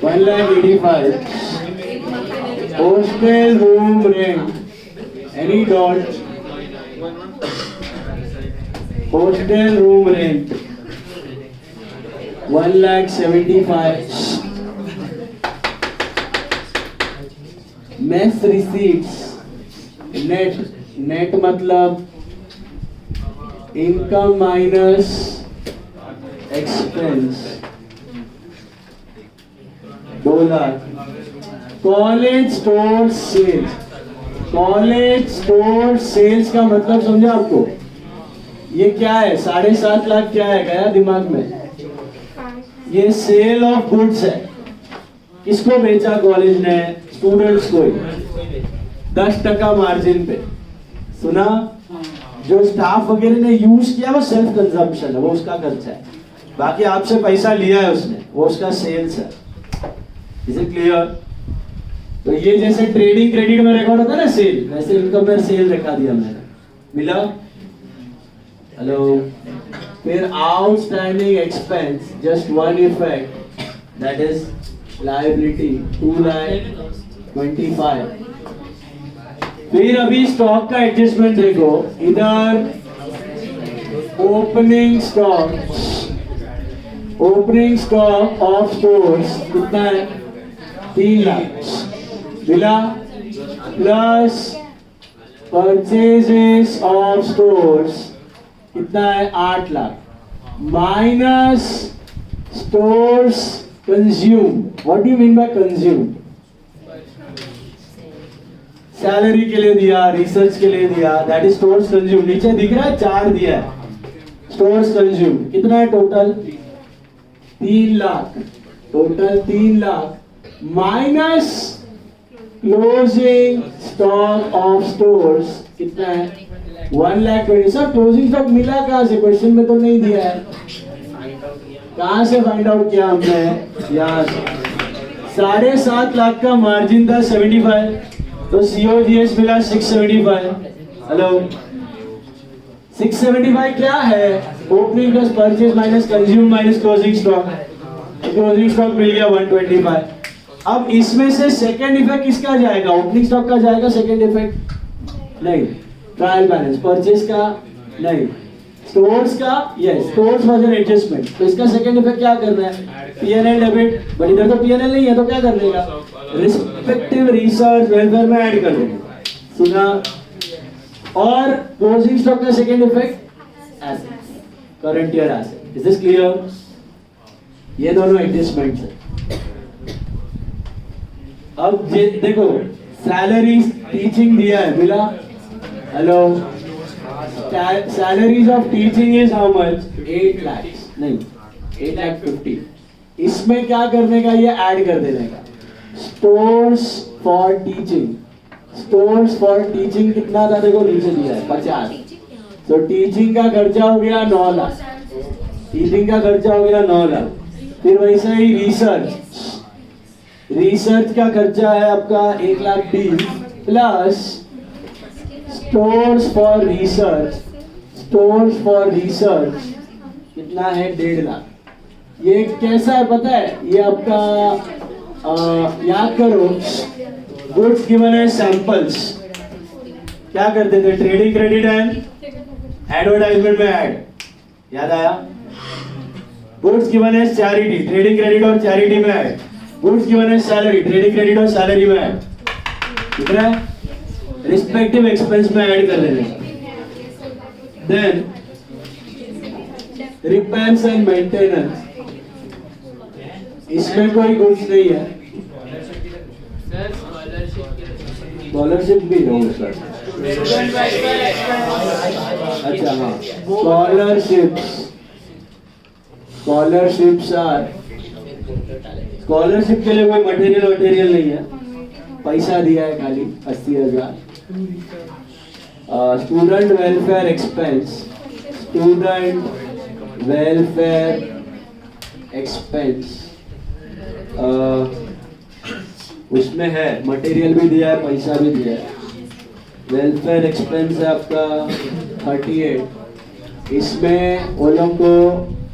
$1,85,000. Hostel room rent. Any dot? Hostel room rent. 1,75,000. Mess receipts. Net मतलब income minus expense 2 lakh. College store sales, college store sales का मतलब समझा आपको? ये क्या है? 7.5 लाख क्या है? गया दिमाग में? ये सेल ऑफ गुड्स है। किसको बेचा कॉलेज ने? स्टूडेंट्स को ही। 10% मार्जिन पे। सुना? जो स्टाफ वगैरह ने यूज किया वो सेल्फ कंजम्पशन है, वो उसका खर्चा है। बाकी आपसे पैसा लिया है उसने, वो उसका सेल्स है। Is it clear? तो ये जैसे ट्रेडिंग क्रेडिट में रिकॉर्ड होता है ना सेल, वैसे इनकम में सेल रखा दिया मैंने। मिला? हेलो? फिर outstanding expense, just one effect, that is liability 2,25,000। फिर अभी स्टॉक का एडजस्टमेंट देखो, इधर ओपनिंग स्टॉक ऑफ स्टोर्स कितना है? 3 लाख। मिला? प्लस परचेजेस ऑफ स्टोर्स कितना है? 8 lakh. Minus stores consume. What do you mean by consume? Salary के लिए दिया, रिसर्च के लिए दिया, दैट इज स्टोर्स कंज्यूम। नीचे दिख रहा है 4 दिया है स्टोर्स कंज्यूम। कितना है total? 3 lakh. Total 3 lakh minus closing stock of stores कितना है? 1,20,000। सर क्लोजिंग स्टॉक मिला कहाँ से? क्वेश्चन में तो नहीं दिया है। कहाँ से फाइंड आउट किया हमने? यहाँ से। 7.5 लाख का मार्जिन था 75, तो COGS मिला 675। हेलो? 675 क्या है? Opening plus purchase minus consume minus closing stock. Closing stock मिल गया 125। अब इसमें से सेकंड इफेक्ट किसका जाएगा? ओपनिंग स्टॉक का जाएगा सेकंड इफेक्ट? नहीं। ट्रायल बैलेंस परचेज का? नहीं। स्टोर्स का? Yes. Stores was an adjustment, तो इसका सेकंड इफेक्ट क्या करना है? P&L debit. बट इधर तो P&L नहीं है, तो क्या कर देगा? रिस्पेक्टिव रिसर्च वेलफेयर में ऐड कर देगा। सुना? और क्लोजिंग स्टॉक का second effect assets, current year asset. Is this clear? ये दोनों एडजस्टमेंट्स है। अब देखो, सैलरी टीचिंग दिया है, मिला? Hello? Salaries of teaching is how much? 8 lakh. नहीं, 8,50,000। इसमें क्या करने का? ये ऐड कर देने का। Stores for teaching, stores for teaching कितना था? देखो नीचे दिया है 50। तो टीचिंग का खर्चा हो गया 9 लाख। टीचिंग का खर्चा हो गया 9 लाख। फिर वैसे ही रिसर्च का खर्चा है आपका 1,20,000 प्लस स्टोर्स फॉर रिसर्च कितना है? 1.5 लाख। ये कैसा है पता है? ये आपका याद करो, गुड्स गिवन है सैंपल्स, क्या करते थे? ट्रेडिंग क्रेडिट एंड एडवर्टाइजमेंट में ऐड। याद आया? गुड्स गिवन है चैरिटी, ट्रेडिंग क्रेडिट और चैरिटी में ऐड। गुड्स गिवन है सैलरी, ट्रेडिंग क्रेडिट और सैलरी में ऐड। ठीक है? रिस्पेक्टिव एक्सपेंस में ऐड कर लेने का। देन रिपेयर्स एंड मेंटेनेंस, इसमें कोई गुड्स नहीं है। स्कॉलरशिप भी है उसका। अच्छा हाँ, स्कॉलरशिप के लिए कोई मटेरियल नहीं है, पैसा दिया है खाली 80,000। स्टूडेंट वेलफेयर एक्सपेंस, उसमें है मटेरियल भी दिया है, पैसा भी दिया है। वेलफेयर एक्सपेंस है आपका 38। इसमें वो लोग को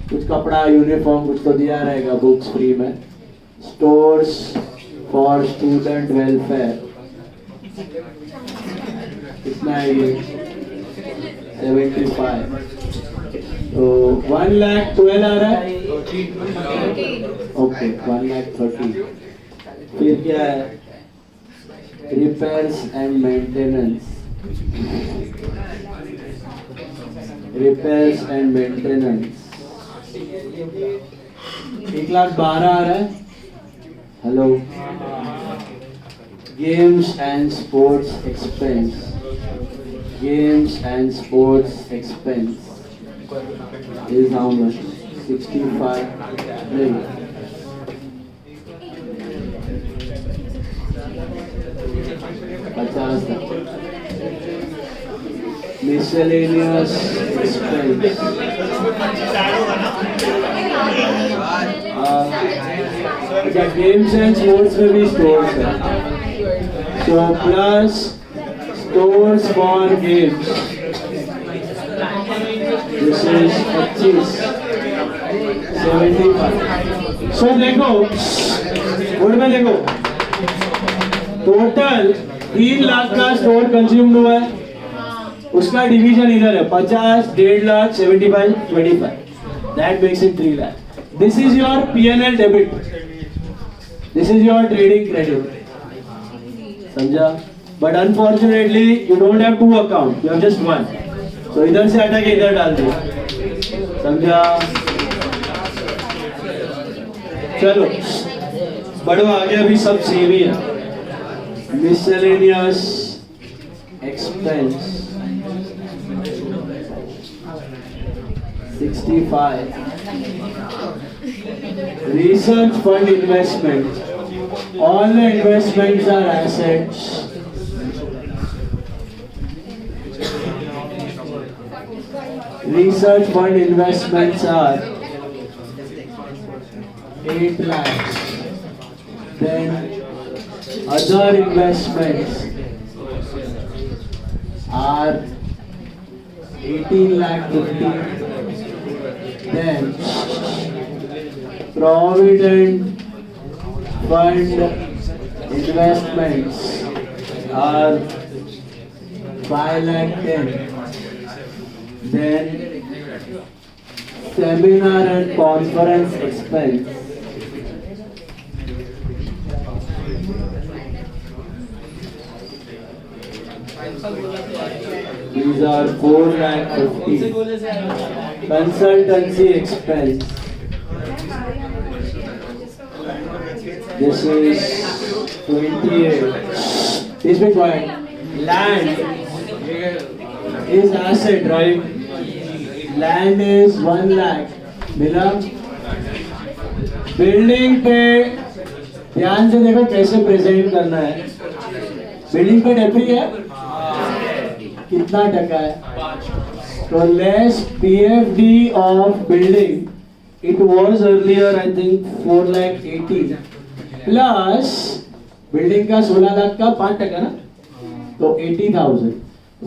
कुछ कपड़ा, यूनिफॉर्म कुछ तो दिया रहेगा, बुक्स फ्री में। स्टोर्स फॉर स्टूडेंट वेलफेयर कितना है ये? 75। तो 1,12,000 आ रहा है। ओके, 1,30,000। फिर क्या है? रिपेयर्स एंड मेंटेनेंस, 1,12,000 आ रहा है. Hello. Games and sports expense. Games and sports expense is how much? 65. नहीं. 50 तक. Miscellaneous expense. अच्छा, गेम्स एंड स्पोर्ट्स में भी स्टोर्स है. So plus stores for games. This is 25. 75. So देखो, बोर्ड में देखो, टोटल 3 लाख का स्टोर कंज्यूम्ड हुआ है. उसका डिवीजन इधर है 50, 1.5 lakh, 75, 25. That makes it 3 lakh. This is your P&L debit. This is your trading credit. समझा? But unfortunately you don't have 2 accounts. You have just 1. So इधर से हटा के इधर डाल दो. समझा? चलो बढ़ो आगे. अभी सब सेम ही है. Miscellaneous expense 65. Research fund investment. All the investments are assets. Research fund investments are 8 lakhs. Then other investments are 18 lakh 50. Then provident fund investments are 5 lakh 10. Then seminar and conference expense these are 4 lakh 50. Consultancy expense this is 28. Please be quiet. Land is asset, right? Land is 1 lakh. मिला? Building पे ध्यान से देखो कैसे present करना है. Building पे डेप्री है कितना टका है? तो less PFD of building. It was earlier I think 4 lakh 80 plus building का 16 लाख का 5% ना, तो 80,000.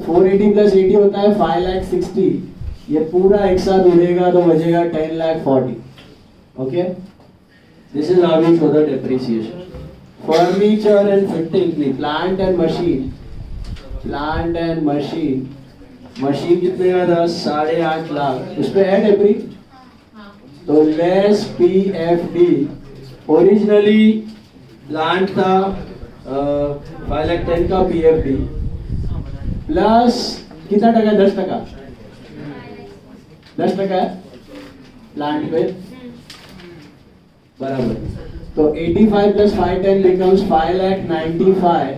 480 प्लस 80 होता है 5 लाख 60. ये पूरा एक साथ उड़ेगा तो बचेगा 10 lakh 40. Okay, this is how we show the depreciation. Furniture and fitting, plant and machine. Plant and machine, machine कितने का था? 8.5 लाख. उस पे है डेप्री, तो लेस PFD. ओरिजिनली प्लांट था 5 लाख 10 का PFD प्लस कितना टका? 10%. 10% है प्लांट पे बराबर. तो 85 प्लस 510 becomes 5 लाख 95.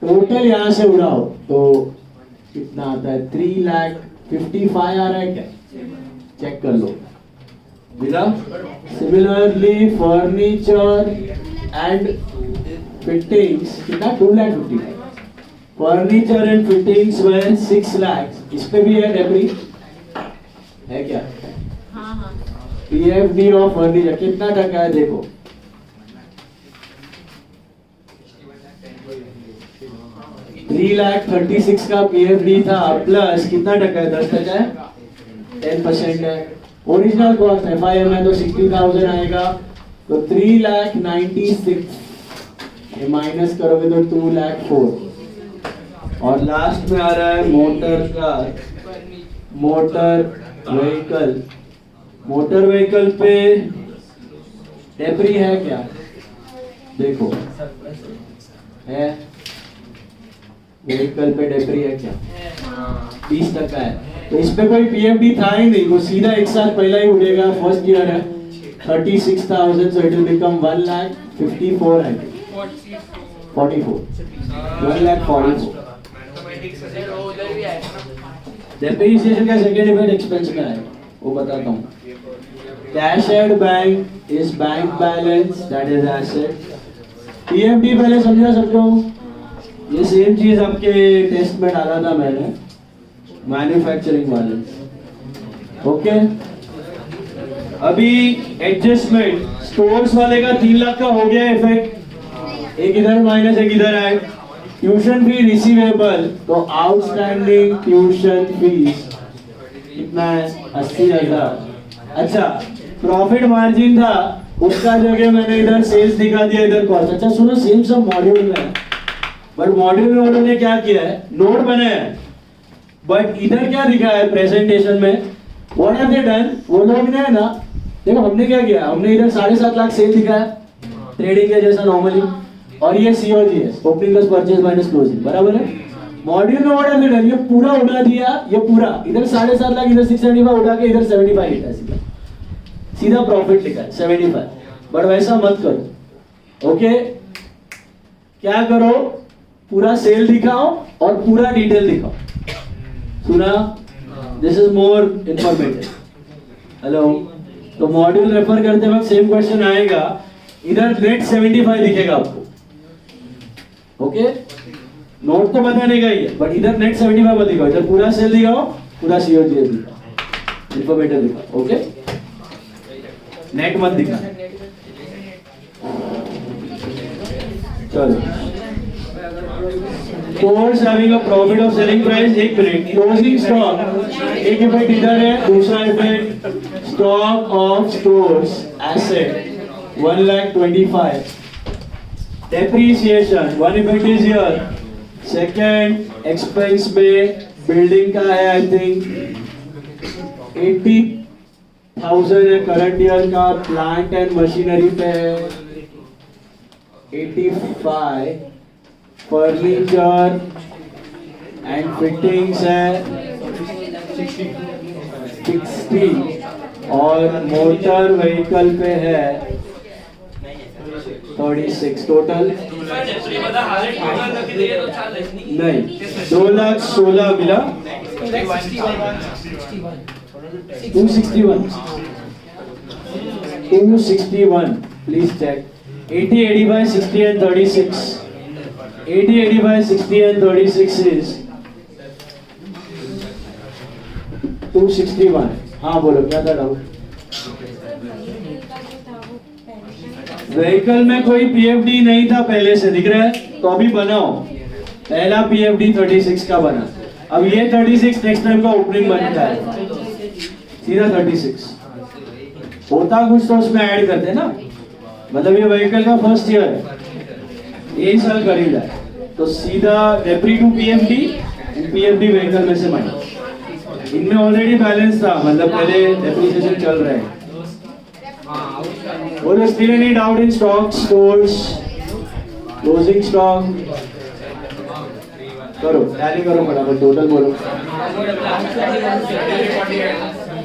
टोटल यहाँ से उड़ाओ तो कितना आता है? 3 लाख 55 आ रहा है क्या? चेक कर लो. मिला? सिमिलरली फर्नीचर एंड फिटिंग्स कितना? 2 लाख 50. फर्नीचर एंड फिटिंग्स वर 6 लाख. इस पे भी है डेब्री है क्या? हाँ. PFD ऑफ फर्नीचर कितना टका है? देखो 3 लाख 36 का PFD था प्लस कितना टका है? 10% है, 10% है. ओरिजिनल कॉस्ट FIM है तो 60,000 आएगा, तो 3 लाख 96. ये माइनस करोगे तो 2 लाख 4. और लास्ट में आ रहा है motor car, motor vehicle. Motor vehicle पे डेब्री है क्या? देखो है व्हीकल पे डेब्री है क्या? 20% है. तो इस पे कोई पीएफडी था ही नहीं, वो सीधा एक साल पहला ही उड़ेगा, फर्स्ट ईयर है 36,000, so it will become 1,54,000 I think. 44. 1,44,000. Depreciation का सेकंड इफेक्ट एक्सपेंस में आएगा, वो बताता हूँ. Cash at bank is bank balance, that is asset. PFD पहले समझा सबको, ये सेम चीज आपके टेस्ट में डाला था मैंने, मैन्युफैक्चरिंग बैलेंस. ओके, अभी एडजस्टमेंट स्टोर्स वाले का 3 लाख का हो गया इफेक्ट, एक इधर माइनस एक इधर आए. ट्यूशन फी रिसीवेबल, तो आउटस्टैंडिंग ट्यूशन फीस कितना है, 80,000. अच्छा, प्रॉफिट मार्जिन था, उसका जगह मैंने इधर सेल्स दिखा दिया, इधर कॉस्ट. अच्छा सुनो, सेम सब मॉड्यूल में है, बट मॉड्यूल में उन्होंने क्या किया है, नोट बनाया है, बट इधर क्या दिखा है प्रेजेंटेशन में, व्हाट हैव दे डन. वो लोग ने ना, देखो हमने क्या किया, हमने इधर 7.5 लाख सेल दिखाया ट्रेडिंग के जैसा नॉर्मली, और ये COGS, opening plus purchase minus closing, बराबर है. मॉड्यूल में व्हाट हैव दे डन, ये पूरा उड़ा दिया, ये पूरा इधर 7.5 लाख, इधर 675 उठा के इधर 75 लिखा है, सीधा प्रॉफिट लिखा है 75. बट वैसा मत करो. ओके, क्या करो, पूरा सेल दिखाओ और पूरा डिटेल दिखाओ. सुना, this is more informative. Hello, तो मॉड्यूल रेफर करते वक्त सेम क्वेश्चन आएगा, इधर नेट 75 दिखेगा आपको. ओके, नोट तो बताने का ही है, बट इधर नेट 75 मत दिखाओ, इधर पूरा सेल दिखाओ, पूरा सीओजीएस दिखाओ, इंफॉर्मेटिव दिखाओ. ओके, नेट मत दिखा. चलो, stores having a profit of selling price, एक मिनट, closing stock, एक इफेक्ट इधर है, दूसरा effect stock of stores asset 1,25,000. depreciation, one effect is here. second expense में बिल्डिंग का है, I think 80,000 है करंट ईयर का, प्लांट एंड मशीनरी पे है 85, फर्नीचर एंड फिटिंग्स है 60, और मोटर व्हीकल पे है 36 टोटल. नहीं, 2,16,000 मिला, 261. Please check. 80, 85, 60 and 36. 80, 85, 60 and 36 is 261. हाँ बोलो, क्या था डाउट. व्हीकल में कोई पीएफडी नहीं था पहले से, दिख रहा है, तो अभी बनाओ. पहला पीएफडी 36 का बना, अब ये 36 नेक्स्ट टाइम का ओपनिंग बनता है, सीधा 36 होता कुछ तो उसमें ऐड करते हैं ना. मतलब ये व्हीकल का फर्स्ट ईयर है, यही साल खरीदा है, तो सीधा डेप्री टू पीएफडी, पीएफडी व्हीकल में से माइनस. इनमें ऑलरेडी बैलेंस था, मतलब पहले डेप्रिसिएशन चल रहा है. और still any doubt in stock, stores, closing stock, करो टैली करो फटाफट, टोटल बोलो.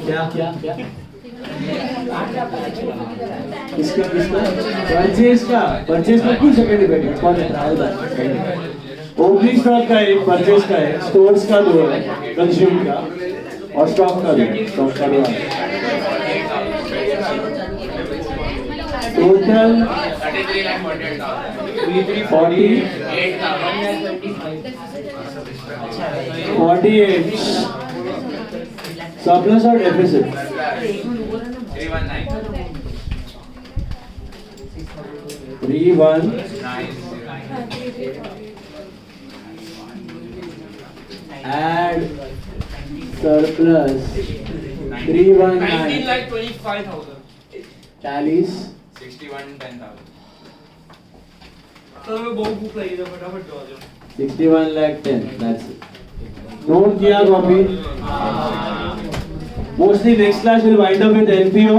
क्या क्या क्या किसका परचेज का, परचेज का कुछ सेकंड इफेक्ट कौन है. ओपनिंग स्टॉक का एक, परचेज का है, स्टोर्स का 2 है, कंज्यूम का, और स्टॉक का 2, स्टॉक का 2 है. टोटल 48. सरप्लस और डेफिसिट 319. Add surplus 319. 19,25,000. Tallies 61,10,000. तो मैं बहुत भूख लगी है, फटाफट दो आ जाओ. 61,10,000. That's it. Note किया copy. Mostly next class will wind up with NPO.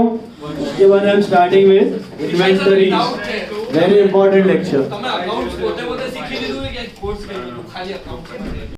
उसके बाद I'm starting with inventories. Very important lecture.